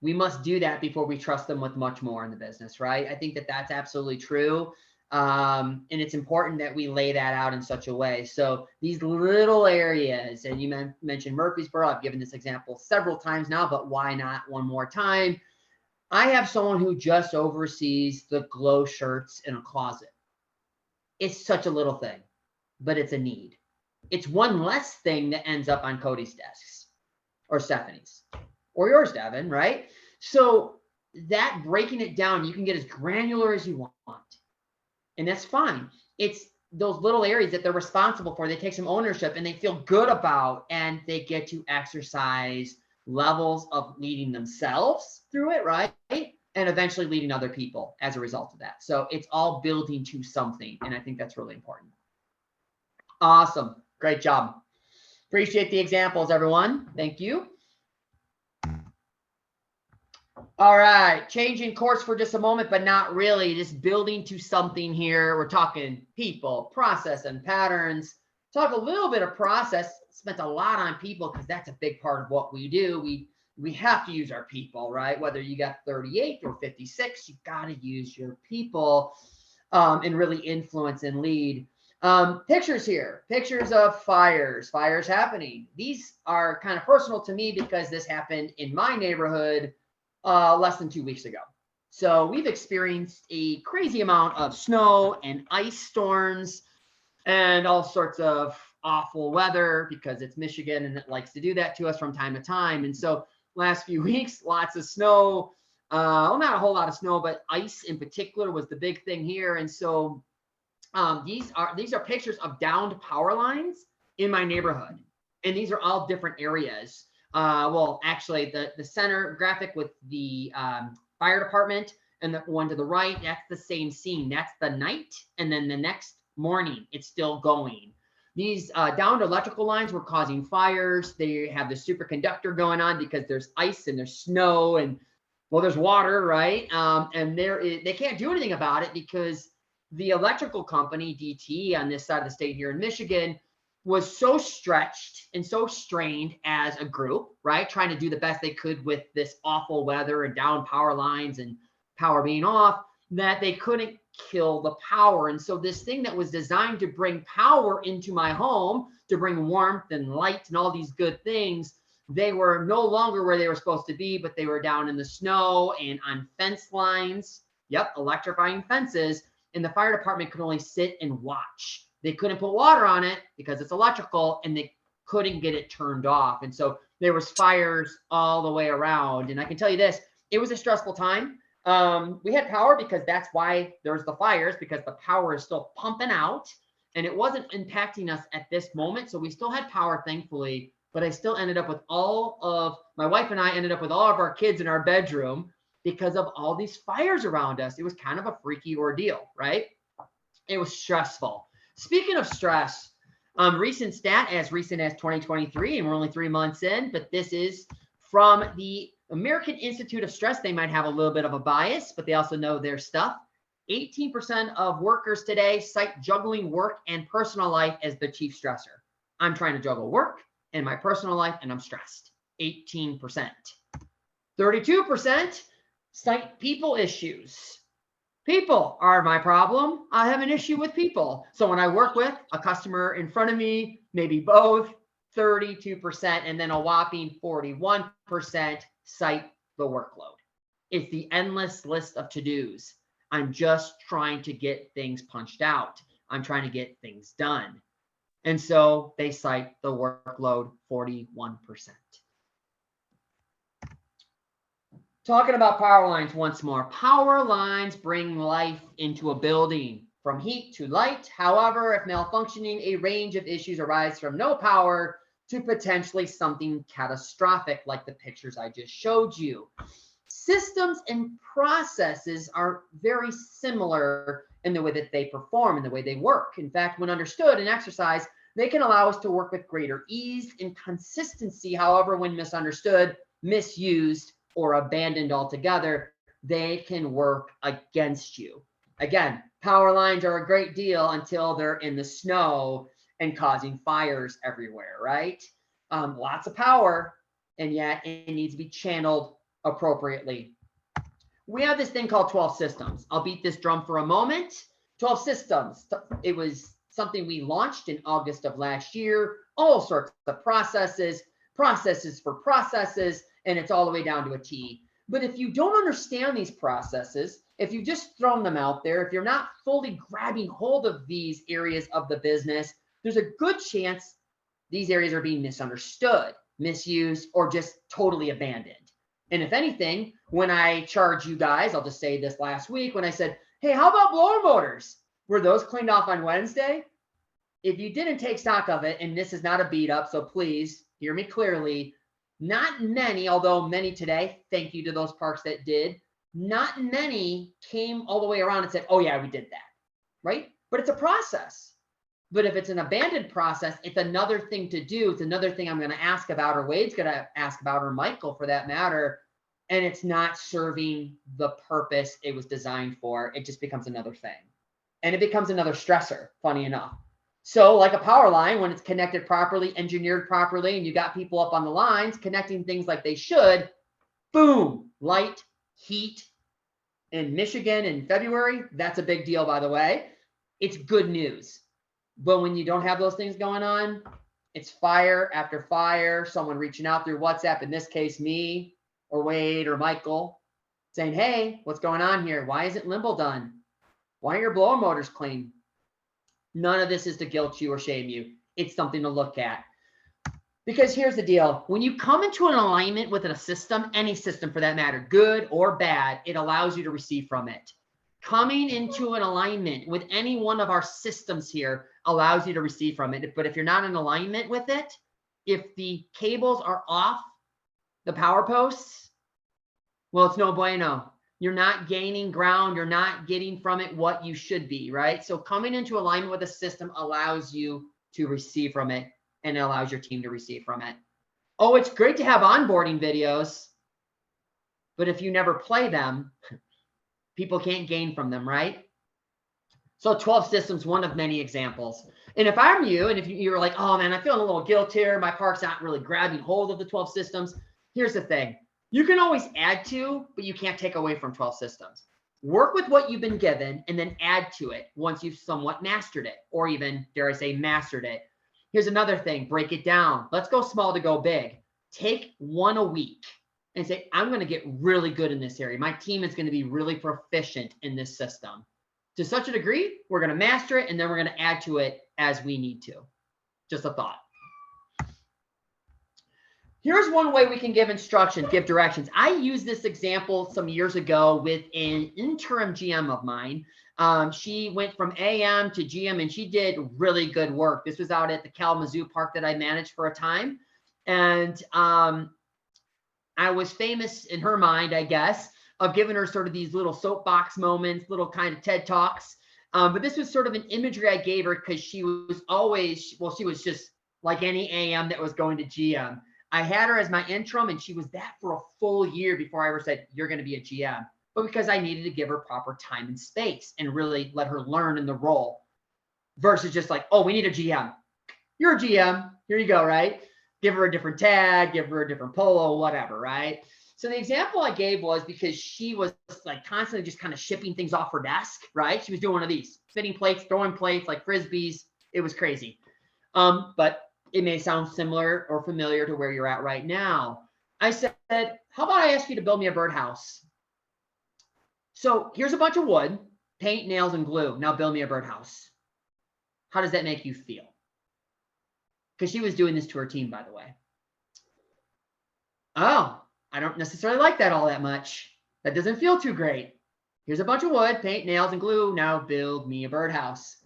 we must do that before we trust them with much more in the business, right? I think that that's absolutely true. And it's important that we lay that out in such a way. So these little areas, and you mentioned Murfreesboro, I've given this example several times now, but why not one more time? I have someone who just oversees the glow shirts in a closet. It's such a little thing, but it's a need. It's one less thing that ends up on Cody's desks or Stephanie's or yours, Devin, right? So that breaking it down, you can get as granular as you want. And that's fine. It's those little areas that they're responsible for. They take some ownership and they feel good about, and they get to exercise levels of leading themselves through it, right? And eventually leading other people as a result of that. So it's all building to something. And I think that's really important. Awesome. Great job. Appreciate the examples, everyone. Thank you. All right. Changing course for just a moment, but not really. Just building to something here. We're talking people, process, and patterns. Talk a little bit of process. Spent a lot on people because that's a big part of what we do. We have to use our people, right? Whether you got 38 or 56, you got to use your people and really influence and lead. Pictures here, pictures of fires happening. These are kind of personal to me because this happened in my neighborhood less than 2 weeks ago. So we've experienced a crazy amount of snow and ice storms and all sorts of awful weather because it's Michigan and it likes to do that to us from time to time. And so last few weeks, lots of snow, well, not a whole lot of snow, but ice in particular was the big thing here. And so these are pictures of downed power lines in my neighborhood. And these are all different areas. Well, actually the center graphic with the fire department and the one to the right, that's the same scene. That's the night. And then the next morning, it's still going. These downed electrical lines were causing fires. They have the superconductor going on because there's ice and there's snow and, well, there's water, right? And they can't do anything about it because the electrical company, DTE, on this side of the state here in Michigan, was so stretched and so strained as a group, right? Trying to do the best they could with this awful weather and down power lines and power being off, that they couldn't kill the power. And so this thing that was designed to bring power into my home, to bring warmth and light and all these good things, they were no longer where they were supposed to be, but they were down in the snow and on fence lines. Yep, electrifying fences. And the fire department could only sit and watch. They couldn't put water on it because it's electrical, and they couldn't get it turned off. And so there was fires all the way around. And I can tell you this, it was a stressful time. We had power because that's why there's the fires, because the power is still pumping out, and it wasn't impacting us at this moment. So we still had power, thankfully, but I still ended up with my wife and I ended up with all of our kids in our bedroom because of all these fires around us. It was kind of a freaky ordeal, right? It was stressful. Speaking of stress, recent stat as recent as 2023, and we're only 3 months in, but this is from the American Institute of Stress. They might have a little bit of a bias, but they also know their stuff. 18% of workers today cite juggling work and personal life as the chief stressor. I'm trying to juggle work and my personal life, and I'm stressed. 18%. 32% cite people issues. People are my problem. I have an issue with people. So when I work with a customer in front of me, maybe both, 32%, and then a whopping 41% cite the workload. It's the endless list of to-dos. I'm just trying to get things punched out. I'm trying to get things done. And so they cite the workload 41%. Talking about power lines once more. Power lines bring life into a building, from heat to light. However, if malfunctioning, a range of issues arise from no power to potentially something catastrophic, like the pictures I just showed you. Systems and processes are very similar in the way that they perform and the way they work. In fact, when understood and exercised, they can allow us to work with greater ease and consistency. However, when misunderstood, misused, or abandoned altogether, they can work against you. Again, power lines are a great deal until they're in the snow and causing fires everywhere, right? Lots of power, and yet it needs to be channeled appropriately. We have this thing called 12 systems. I'll beat this drum for a moment. 12 systems. It was something we launched in August of last year. All sorts of processes for processes, and it's all the way down to a T. But if you don't understand these processes, if you just throw them out there, if you're not fully grabbing hold of these areas of the business, there's a good chance these areas are being misunderstood, misused, or just totally abandoned. And if anything, when I charge you guys, I'll just say this last week when I said, hey, how about blower motors? Were those cleaned off on Wednesday? If you didn't take stock of it, and this is not a beat up, so please hear me clearly, not many, although many today, thank you to those parks that did, not many came all the way around and said, oh yeah, we did that, right? But it's a process. But if it's an abandoned process, it's another thing to do. It's another thing I'm going to ask about, or Wade's going to ask about, or Michael for that matter. And it's not serving the purpose it was designed for. It just becomes another thing. And it becomes another stressor, funny enough. So like a power line, when it's connected properly, engineered properly, and you got people up on the lines connecting things like they should, boom, light, heat. In Michigan in February, that's a big deal, by the way. It's good news. But when you don't have those things going on, it's fire after fire, someone reaching out through WhatsApp, in this case, me or Wade or Michael, saying, hey, what's going on here? Why isn't Limble done? Why are your blower motors clean? None of this is to guilt you or shame you. It's something to look at. Because here's the deal. When you come into an alignment with a system, any system for that matter, good or bad, it allows you to receive from it. Coming into an alignment with any one of our systems here allows you to receive from it. But if you're not in alignment with it, if the cables are off the power posts, well, it's no bueno. You're not gaining ground. You're not getting from it what you should be, right? So coming into alignment with a system allows you to receive from it, and it allows your team to receive from it. Oh, it's great to have onboarding videos, but if you never play them, people can't gain from them, right? So 12 systems, one of many examples. And if I'm you, and if you're like, oh man, I'm feeling a little guilt here, my park's not really grabbing hold of the 12 systems. Here's the thing. You can always add to, but you can't take away from 12 systems. Work with what you've been given and then add to it once you've somewhat mastered it, or even, dare I say, mastered it. Here's another thing, break it down. Let's go small to go big. Take one a week and say, I'm going to get really good in this area. My team is going to be really proficient in this system. To such a degree, we're going to master it, and then we're going to add to it as we need to. Just a thought. Here's one way we can give instruction, give directions. I used this example some years ago with an interim GM of mine. She went from AM to GM, and she did really good work. This was out at the Kalamazoo Park that I managed for a time. And I was famous in her mind, I guess, of giving her sort of these little soapbox moments, little kind of TED Talks. But this was sort of an imagery I gave her because she was always, well, she was just like any AM that was going to GM. I had her as my interim, and she was that for a full year before I ever said, you're going to be a GM. But because I needed to give her proper time and space and really let her learn in the role versus just like, oh, we need a GM. You're a GM. Here you go, right? Give her a different tag, give her a different polo, whatever, right? So the example I gave was because she was like constantly just kind of shipping things off her desk, right? She was doing one of these, spinning plates, throwing plates like Frisbees. It was crazy. But it may sound similar or familiar to where you're at right now. I said, how about I ask you to build me a birdhouse? So here's a bunch of wood, paint, nails, and glue. Now build me a birdhouse. How does that make you feel? Because she was doing this to her team, by the way. Oh, I don't necessarily like that all that much. That doesn't feel too great. Here's a bunch of wood, paint, nails, and glue. Now build me a birdhouse.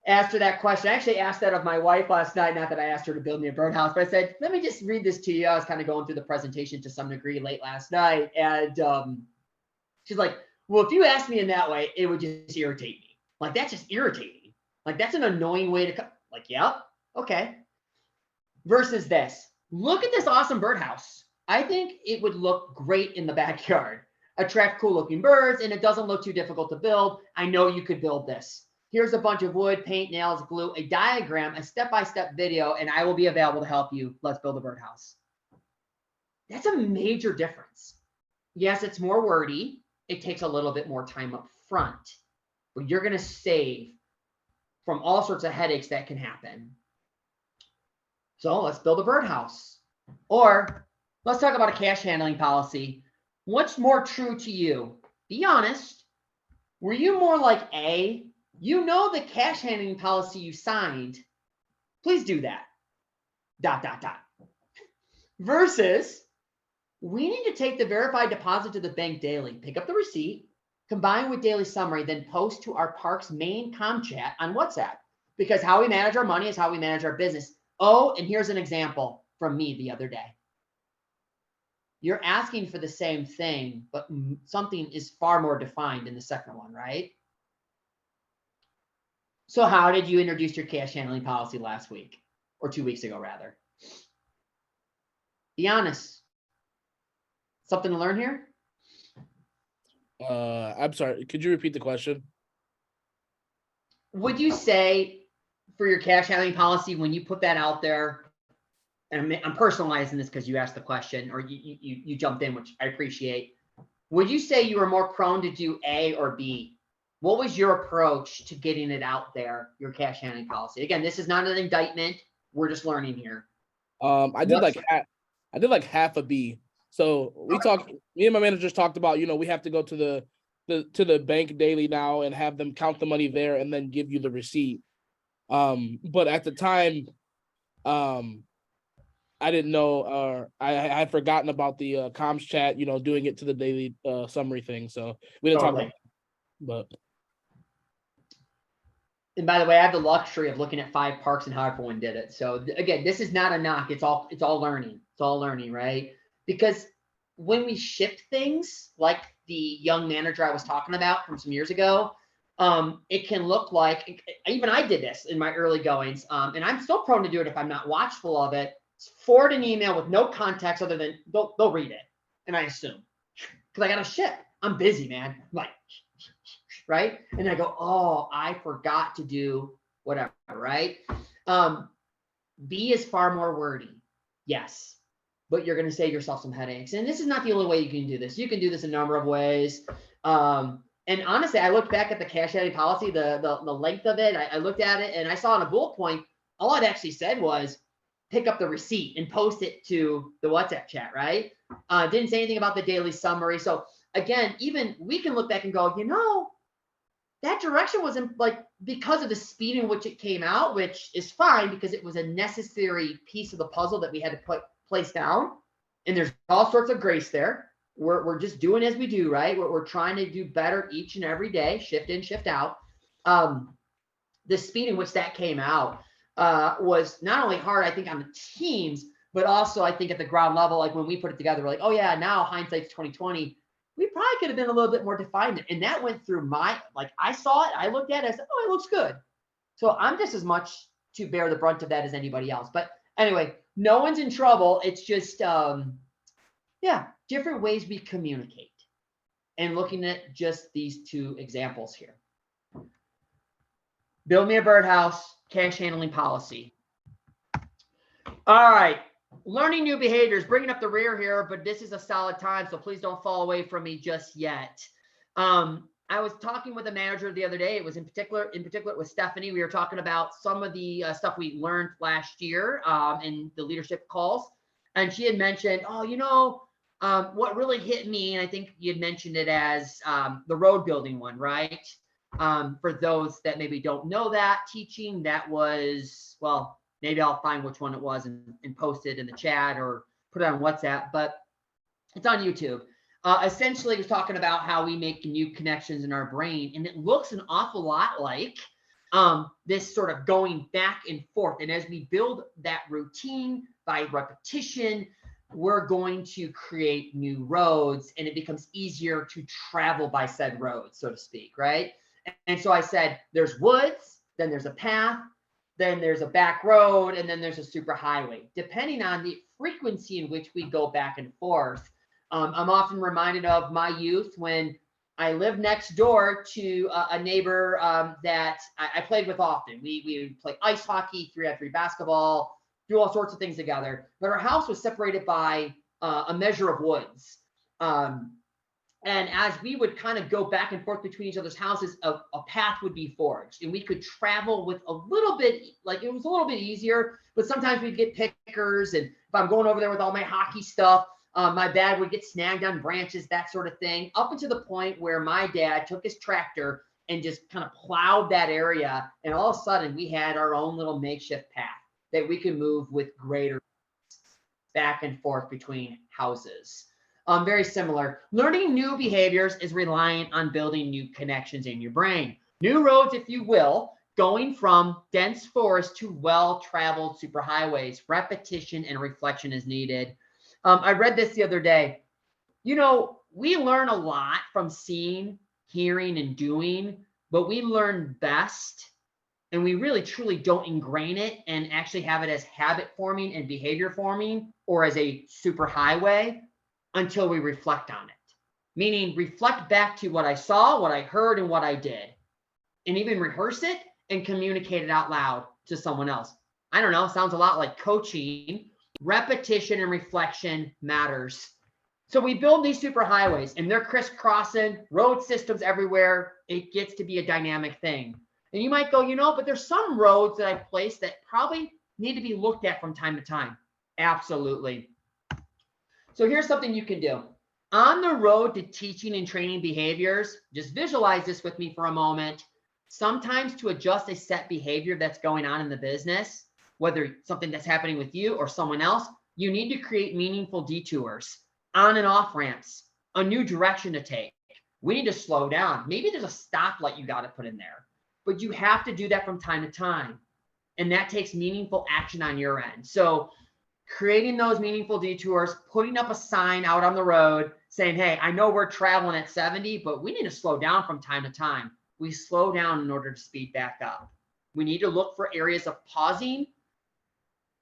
After that question, I actually asked that of my wife last night, not that I asked her to build me a birdhouse, but I said, let me just read this to you. I was kind of going through the presentation to some degree late last night. And she's like, well, if you asked me in that way, it would just irritate me. Like, that's just irritating. Like, that's an annoying way to come. Like, yep, okay. Versus this, look at this awesome birdhouse. I think it would look great in the backyard. Attract cool looking birds, and it doesn't look too difficult to build. I know you could build this. Here's a bunch of wood, paint, nails, glue, a diagram, a step-by-step video, and I will be available to help you. Let's build a birdhouse. That's a major difference. Yes, it's more wordy. It takes a little bit more time up front, but you're going to save from all sorts of headaches that can happen. So let's build a birdhouse. Or let's talk about a cash handling policy. What's more true to you? Be honest. Were you more like A? You know the cash handling policy you signed. Please do that. ... Versus, we need to take the verified deposit to the bank daily, pick up the receipt, combine with daily summary, then post to our park's main comm chat on WhatsApp. Because how we manage our money is how we manage our business. Oh, and here's an example from me the other day. You're asking for the same thing, but something is far more defined in the second one, right? So how did you introduce your cash handling policy last week, or 2 weeks ago, rather? Be honest. Something to learn here? I'm sorry. Could you repeat the question? Would you say for your cash handling policy, when you put that out there, and I'm personalizing this because you asked the question or you jumped in, which I appreciate. Would you say you were more prone to do A or B? What was your approach to getting it out there, your cash handling policy? Again, this is not an indictment. We're just learning here. I did like half a B. So me and my managers talked about, we have to go to the bank daily now and have them count the money there and then give you the receipt. But at the time, I didn't know, I had forgotten about the comms chat, doing it to the daily summary thing. So we didn't talk about it. But and by the way, I have the luxury of looking at 5 parks and how everyone did it. So again, this is not a knock. It's all learning. It's all learning, right? Because when we ship things like the young manager I was talking about from some years ago, It can look like, even I did this in my early goings, and I'm still prone to do it if I'm not watchful of it. Forward an email with no context other than they'll read it, and I assume because I got to ship. I'm busy, man. I'm like, right? And I go, oh, I forgot to do whatever, right? B is far more wordy, yes, but you're going to save yourself some headaches. And this is not the only way you can do this. You can do this a number of ways. And honestly, I looked back at the cash handling policy, the length of it. I looked at it and I saw in a bullet point, all it actually said was pick up the receipt and post it to the WhatsApp chat, right? Didn't say anything about the daily summary. So again, even we can look back and go, that direction wasn't like because of the speed in which it came out, which is fine because it was a necessary piece of the puzzle that we had to place down. And there's all sorts of grace there. We're just doing as we do, right? We're trying to do better each and every day, shift in, shift out. The speed in which that came out was not only hard, I think, on the teams, but also I think at the ground level, like when we put it together, we're like, oh yeah, now hindsight's 2020. We probably could have been a little bit more defined. And that went through I saw it, I looked at it, I said, oh, it looks good. So I'm just as much to bear the brunt of that as anybody else. But anyway, no one's in trouble. It's just, different ways we communicate. And looking at just these two examples here. Build me a birdhouse, cash handling policy. All right. Learning new behaviors, bringing up the rear here, but this is a solid time, so please don't fall away from me just yet. I was talking with a manager the other day. It was in particular with Stephanie. We were talking about some of the stuff we learned last year in the leadership calls, and she had mentioned, what really hit me, and I think you had mentioned it as the road building one, right? For those that maybe don't know that teaching, that was, well, maybe I'll find which one it was and post it in the chat or put it on WhatsApp, but it's on YouTube. Essentially, it was talking about how we make new connections in our brain, and it looks an awful lot like this sort of going back and forth. And as we build that routine by repetition, we're going to create new roads, and it becomes easier to travel by said roads, so to speak, right? And so I said, there's woods, then there's a path, then there's a back road, and then there's a super highway. Depending on the frequency in which we go back and forth, I'm often reminded of my youth when I lived next door to a neighbor that I played with often. We would play ice hockey, 3-on-3 basketball, do all sorts of things together. But our house was separated by a measure of woods. And as we would kind of go back and forth between each other's houses, a path would be forged, and we could travel with a little bit, like it was a little bit easier, but sometimes we'd get pickers. And if I'm going over there with all my hockey stuff, my dad would get snagged on branches, that sort of thing, up until the point where my dad took his tractor and just kind of plowed that area. And all of a sudden we had our own little makeshift path that we could move with greater back and forth between houses. Very similar. Learning new behaviors is reliant on building new connections in your brain. New roads, if you will, going from dense forest to well-traveled superhighways. Repetition and reflection is needed. I read this the other day. We learn a lot from seeing, hearing, and doing, but we learn best, and we really truly don't ingrain it and actually have it as habit forming and behavior forming or as a superhighway until we reflect on it. Meaning reflect back to what I saw, what I heard, and what I did, and even rehearse it and communicate it out loud to someone else. I don't know, sounds a lot like coaching. Repetition and reflection matters. So we build these superhighways, and they're crisscrossing, road systems everywhere. It gets to be a dynamic thing. And you might go, but there's some roads that I've placed that probably need to be looked at from time to time. Absolutely. So here's something you can do. On the road to teaching and training behaviors, just visualize this with me for a moment. Sometimes to adjust a set behavior that's going on in the business, whether something that's happening with you or someone else, you need to create meaningful detours, on and off ramps, a new direction to take. We need to slow down. Maybe there's a stoplight you got to put in there, but you have to do that from time to time. And that takes meaningful action on your end. So creating those meaningful detours, putting up a sign out on the road saying, hey, I know we're traveling at 70, but we need to slow down from time to time. we slow down in order to speed back up. We need to look for areas of pausing.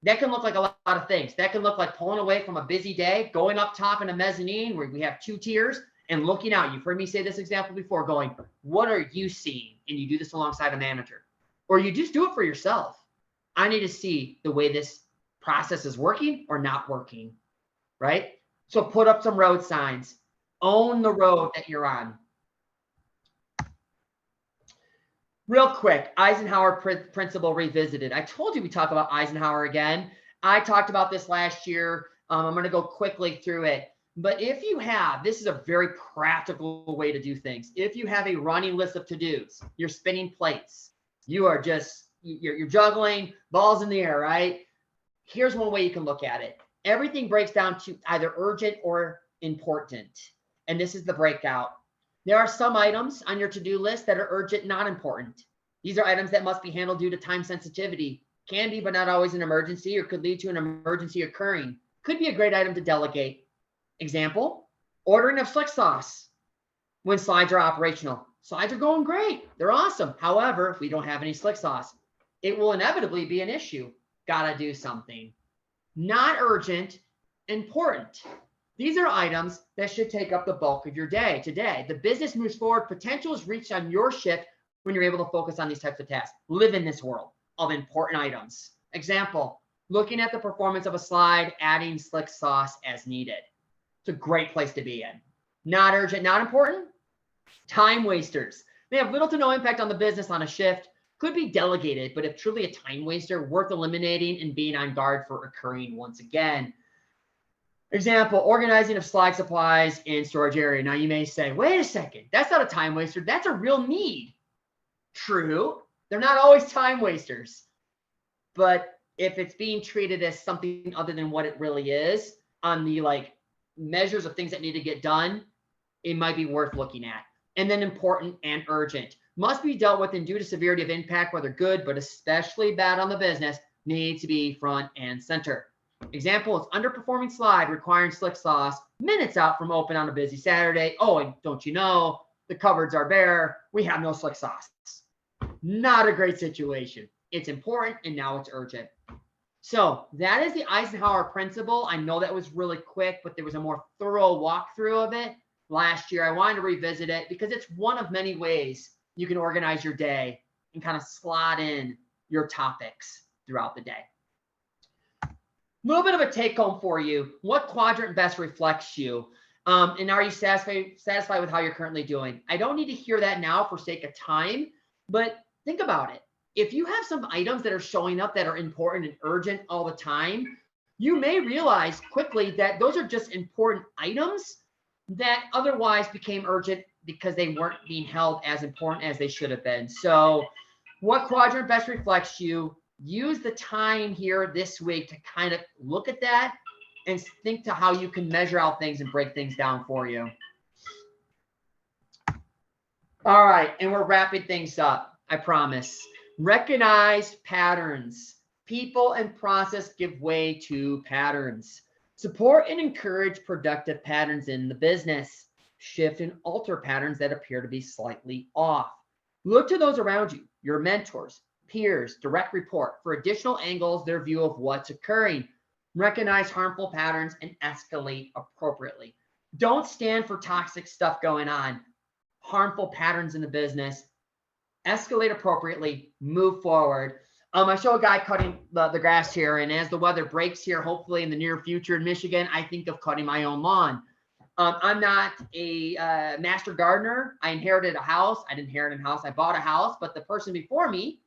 That can look like a lot of things. That can look like pulling away from a busy day, going up top in a mezzanine where we have 2 tiers and looking out. You've heard me say this example before, going, what are you seeing? And you do this alongside a manager, or you just do it for yourself. I need to see the way this process is working or not working, right? So put up some road signs, own the road that you're on. Real quick, Eisenhower principle revisited. I told you we talk about Eisenhower again. I talked about this last year. I'm going to go quickly through it. But if you have, this is a very practical way to do things. If you have a running list of to-dos, you're spinning plates, you are just, you're juggling balls in the air, right? Here's one way you can look at it. Everything breaks down to either urgent or important. And this is the breakout. There are some items on your to-do list that are urgent, not important. These are items that must be handled due to time sensitivity. Can be, but not always an emergency, or could lead to an emergency occurring. Could be a great item to delegate. Example, ordering of slick sauce when slides are operational. Slides are going great. They're awesome. However, we don't have any slick sauce. It will inevitably be an issue. Gotta do something. Not urgent, important. These are items that should take up the bulk of your day today. The business moves forward. Potential is reached on your shift when you're able to focus on these types of tasks. Live in this world of important items. Example, looking at the performance of a slide, adding slick sauce as needed. It's a great place to be in. Not urgent, not important. Time wasters. They have little to no impact on the business on a shift. Could be delegated, but if truly a time waster, worth eliminating and being on guard for occurring once again. Example, organizing of slide supplies in storage area. Now you may say, wait a second, that's not a time waster. That's a real need. True. They're not always time wasters. But if it's being treated as something other than what it really is on the measures of things that need to get done, it might be worth looking at. And then important and urgent. Must be dealt with and due to severity of impact, whether good, but especially bad on the business, needs to be front and center. Example is underperforming slide requiring slick sauce minutes out from open on a busy Saturday. Oh, and don't you know, the cupboards are bare. We have no slick sauce. Not a great situation. It's important and now it's urgent. So that is the Eisenhower principle. I know that was really quick, but there was a more thorough walkthrough of it last year. I wanted to revisit it because it's one of many ways you can organize your day and kind of slot in your topics throughout the day. A little bit of a take home for you. What quadrant best reflects you? And are you satisfied with how you're currently doing? I don't need to hear that now for sake of time, but think about it. If you have some items that are showing up that are important and urgent all the time, you may realize quickly that those are just important items that otherwise became urgent because they weren't being held as important as they should have been. So what quadrant best reflects you? Use the time here this week to kind of look at that and think to how you can measure out things and break things down for you. All right, and we're wrapping things up, I promise. Recognize patterns. People and process give way to patterns. Support and encourage productive patterns in the business. Shift and alter patterns that appear to be slightly off. Look to those around you, your mentors, peers, direct report for additional angles, their view of what's occurring. Recognize harmful patterns and escalate appropriately. Don't stand for toxic stuff going on. Harmful patterns in the business. Escalate appropriately, move forward. I show a guy cutting the grass here, and as the weather breaks here, hopefully in the near future in Michigan, I think of cutting my own lawn. I'm not a master gardener. I inherited a house. I didn't inherit a house. I bought a house, but the person before me,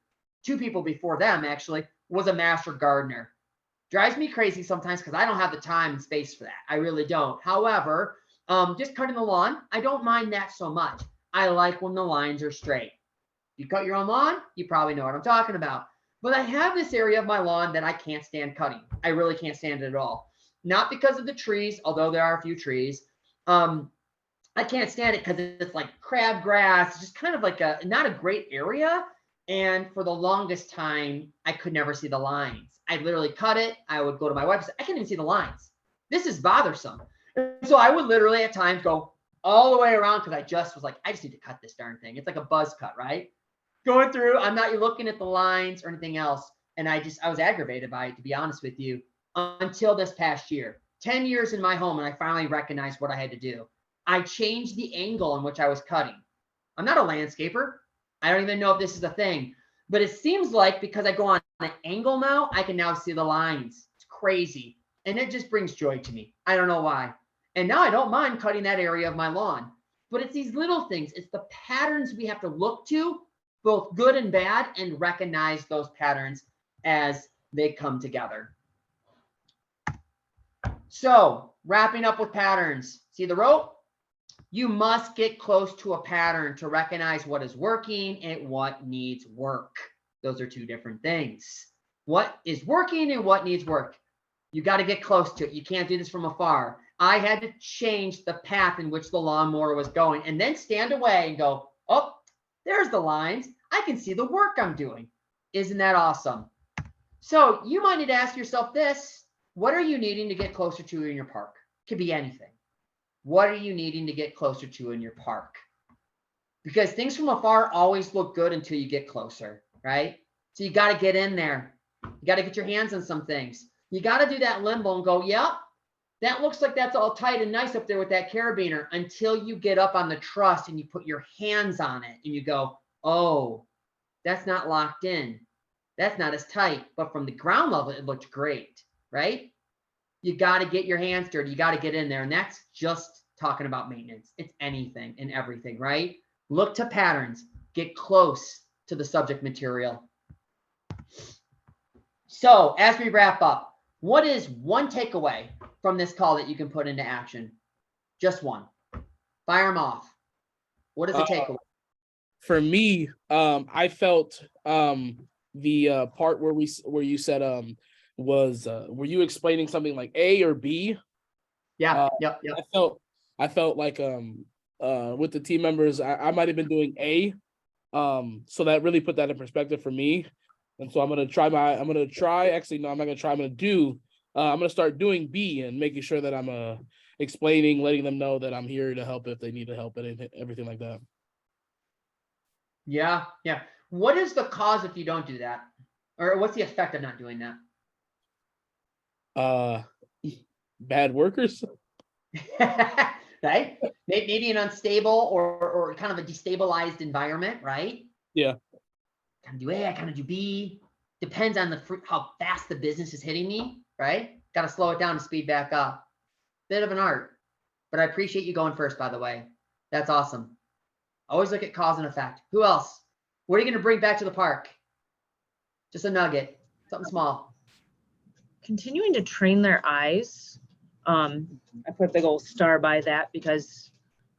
2 people before them actually, was a master gardener. Drives me crazy sometimes because I don't have the time and space for that. I really don't. However, just cutting the lawn, I don't mind that so much. I like when the lines are straight. You cut your own lawn, you probably know what I'm talking about. But I have this area of my lawn that I can't stand cutting. I really can't stand it at all. Not because of the trees, although there are a few trees. I can't stand it because it's like crabgrass, just kind of like not a great area. And for the longest time, I could never see the lines. I'd literally cut it. I would go to my wife and say, I can't even see the lines. This is bothersome. And so I would literally at times go, all the way around because I just was like, I just need to cut this darn thing. It's like a buzz cut, right? Going through, I'm not looking at the lines or anything else. And I was aggravated by it, to be honest with you, until this past year. 10 years in my home, and I finally recognized what I had to do. I changed the angle in which I was cutting. I'm not a landscaper. I don't even know if this is a thing, but it seems like because I go on an angle now, I can now see the lines. It's crazy. And it just brings joy to me. I don't know why. And now I don't mind cutting that area of my lawn, but it's these little things. It's the patterns we have to look to, both good and bad, and recognize those patterns as they come together. So wrapping up with patterns, see the rope? You must get close to a pattern to recognize what is working and what needs work. Those are two different things. What is working and what needs work. You got to get close to it. You can't do this from afar. I had to change the path in which the lawnmower was going and then stand away and go, oh, there's the lines. I can see the work I'm doing. Isn't that awesome? So you might need to ask yourself this. What are you needing to get closer to in your park? Could be anything. What are you needing to get closer to in your park? Because things from afar always look good until you get closer, right? So you got to get in there. You got to get your hands on some things. You got to do that limbo and go, yep, that looks like that's all tight and nice up there with that carabiner, until you get up on the truss and you put your hands on it and you go, oh, that's not locked in. That's not as tight. But from the ground level, it looked great, right? You got to get your hands dirty. You got to get in there. And that's just talking about maintenance. It's anything and everything, right? Look to patterns. Get close to the subject material. So as we wrap up, what is one takeaway from this call that you can put into action? Just one. Fire them off. What is the takeaway? For me, I felt the part where you said were you explaining something like A or B? Yeah. Yep. I felt like with the team members, I might have been doing A. So that really put that in perspective for me. And so I'm gonna start doing B and making sure that I'm explaining, letting them know that I'm here to help if they need help and everything like that. Yeah. What is the cause if you don't do that? Or what's the effect of not doing that? Bad workers. Right? Maybe an unstable or kind of a destabilized environment, right? Yeah. Kind of do A, I kind of do B. Depends on how fast the business is hitting me, right? Got to slow it down and speed back up. Bit of an art, but I appreciate you going first, by the way. That's awesome. Always look at cause and effect. Who else? What are you going to bring back to the park? Just a nugget, something small. Continuing to train their eyes. I put a big old star by that because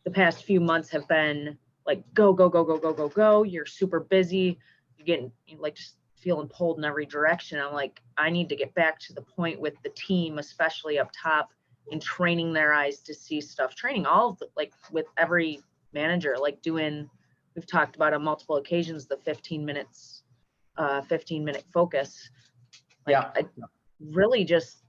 the past few months have been like, go, go, go, go, go, go, go. You're super busy. You're getting like just feeling pulled in every direction. I'm like, I need to get back to the point with the team, especially up top, in training their eyes to see stuff, training all of the, like with every manager, like we've talked about on multiple occasions, the 15-minute focus. Like, Yeah. I really just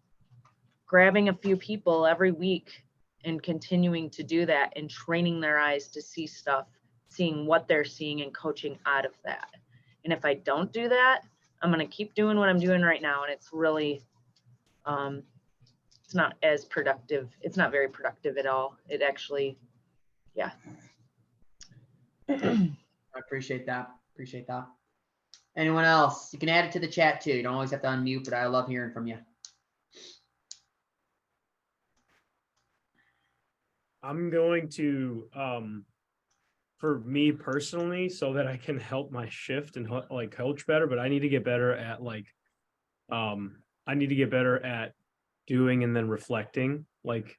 grabbing a few people every week and continuing to do that and training their eyes to see stuff, seeing what they're seeing and coaching out of that. And if I don't do that, I'm going to keep doing what I'm doing right now. And it's really, it's not as productive. It's not very productive at all. It actually, yeah. I appreciate that. Anyone else? You can add it to the chat too. You don't always have to unmute, but I love hearing from you. I'm going to, for me personally, so that I can help my shift and like coach better, but I need to get better at doing and then reflecting, like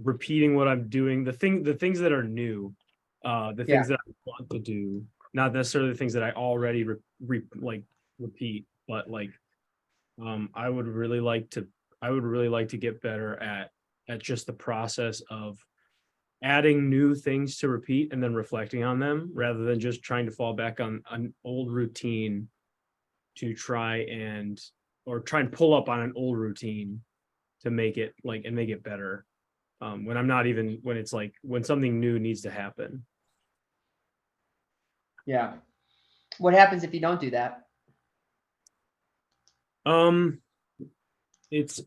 repeating what I'm doing, the things that are new, things that I want to do, not necessarily the things that I already repeat, but like, I would really like to get better at just the process of adding new things to repeat and then reflecting on them, rather than just trying to fall back on an old routine to try and pull up on an old routine to make it better. when I'm not even, when it's like, when something new needs to happen. Yeah. What happens if you don't do that? It's,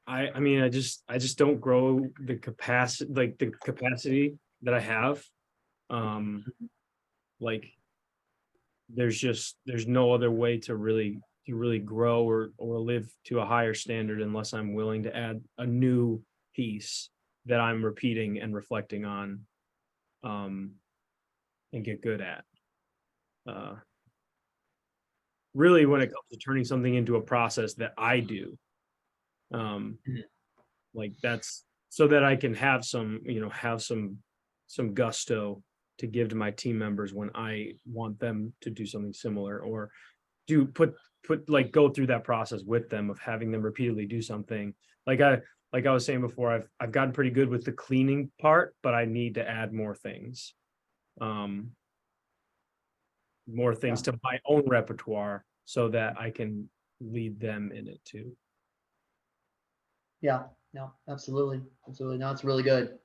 I mean, I just don't grow the capacity, like the capacity that I have. Like there's no other way to really grow or live to a higher standard unless I'm willing to add a new piece that I'm repeating and reflecting on, and get good at. Really, when it comes to turning something into a process that I do, like that's so that I can have some, have some gusto to give to my team members when I want them to do something similar, or do put like go through that process with them of having them repeatedly do something. Like I was saying before, I've gotten pretty good with the cleaning part, but I need to add more things. More things to my own repertoire so that I can lead them in it too. Yeah, no, absolutely. Absolutely. No, it's really good.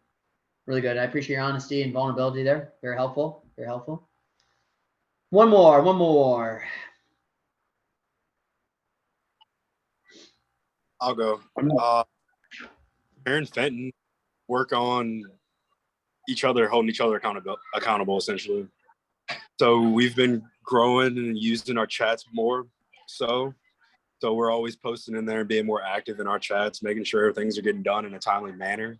Really good. I appreciate your honesty and vulnerability there. Very helpful. Very helpful. One more. I'll go. Aaron Fenton work on each other, holding each other accountable essentially. So we've been growing and using our chats more. So we're always posting in there and being more active in our chats, making sure things are getting done in a timely manner.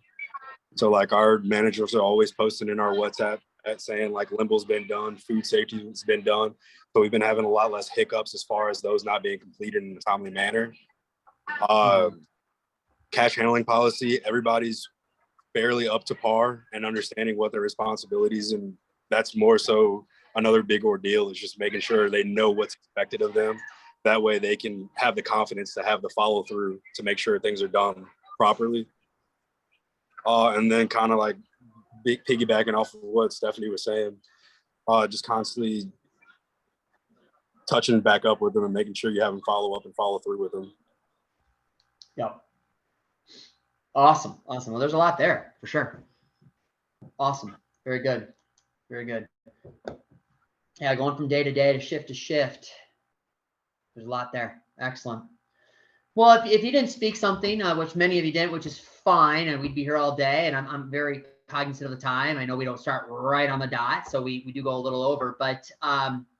So like our managers are always posting in our WhatsApp at saying like limble's been done, food safety has been done. So we've been having a lot less hiccups as far as those not being completed in a timely manner. Cash handling policy, everybody's fairly up to par and understanding what their responsibilities, and that's more so another big ordeal is just making sure they know what's expected of them. That way they can have the confidence to have the follow through to make sure things are done properly. And then kind of like piggybacking off of what Stephanie was saying, just constantly touching back up with them and making sure you have them follow up and follow through with them. Yeah. Awesome. Well, there's a lot there for sure. Awesome. Very good. Very good. Yeah, going from day to day to shift. There's a lot there. Excellent. Well, if you didn't speak something, which many of you didn't, which is fine, and we'd be here all day, and I'm very cognizant of the time. I know we don't start right on the dot, so we do go a little over, but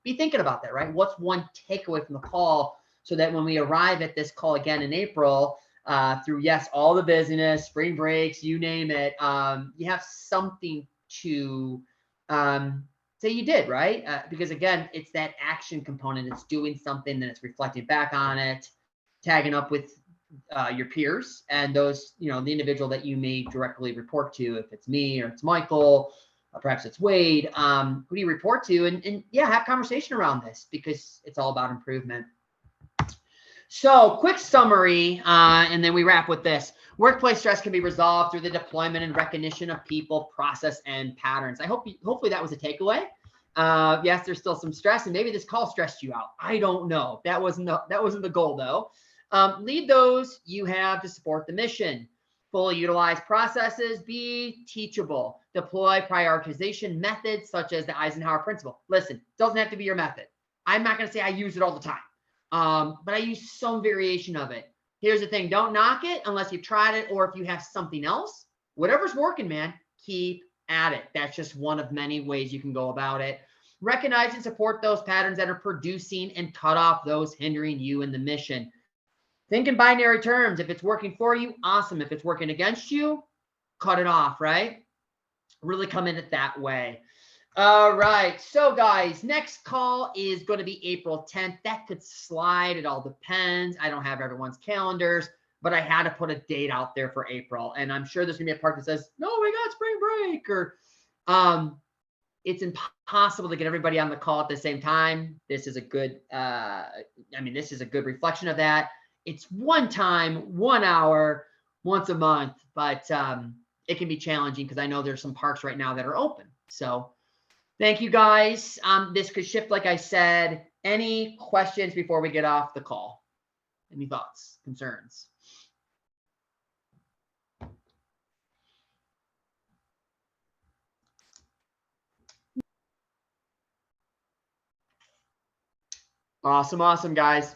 be thinking about that, right? What's one takeaway from the call so that when we arrive at this call again in April, through, yes, all the busyness, spring breaks, you name it, you have something to say you did, right? Because again, it's that action component. It's doing something, then it's reflecting back on it, tagging up with your peers and those, the individual that you may directly report to. If it's me or it's Michael, or perhaps it's Wade, who do you report to? And yeah, have conversation around this because it's all about improvement. So quick summary, and then we wrap with this. Workplace stress can be resolved through the deployment and recognition of people, process, and patterns. Hopefully that was a takeaway. Yes, there's still some stress, and maybe this call stressed you out. I don't know. That wasn't the goal, though. Lead those you have to support the mission. Fully utilize processes. Be teachable. Deploy prioritization methods such as the Eisenhower principle. Listen, doesn't have to be your method. I'm not going to say I use it all the time, but I use some variation of it. Here's the thing. Don't knock it unless you've tried it, or if you have something else. Whatever's working, man, keep at it. That's just one of many ways you can go about it. Recognize and support those patterns that are producing and cut off those hindering you in the mission. Think in binary terms. If it's working for you, awesome. If it's working against you, cut it off, right? Really come in it that way. All right. So guys, next call is going to be April 10th. That could slide. It all depends. I don't have everyone's calendars, but I had to put a date out there for April. And I'm sure there's going to be a part that says, no, we got spring break, or it's impossible to get everybody on the call at the same time. This is a good, this is a good reflection of that. It's one time, 1 hour, once a month, but it can be challenging because I know there's some parks right now that are open. So thank you guys. This could shift, like I said. Any questions before we get off the call? Any thoughts, concerns? Awesome, guys.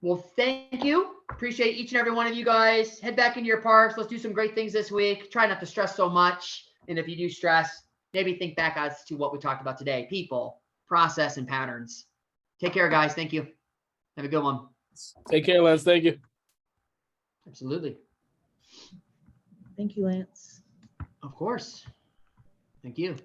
Well, thank you. Appreciate each and every one of you guys. Head back into your parks. Let's do some great things this week. Try not to stress so much. And if you do stress, maybe think back as to what we talked about today: people, process, and patterns. Take care, guys. Thank you. Have a good one. Take care, Lance. Thank you. Absolutely. Thank you, Lance. Of course. Thank you.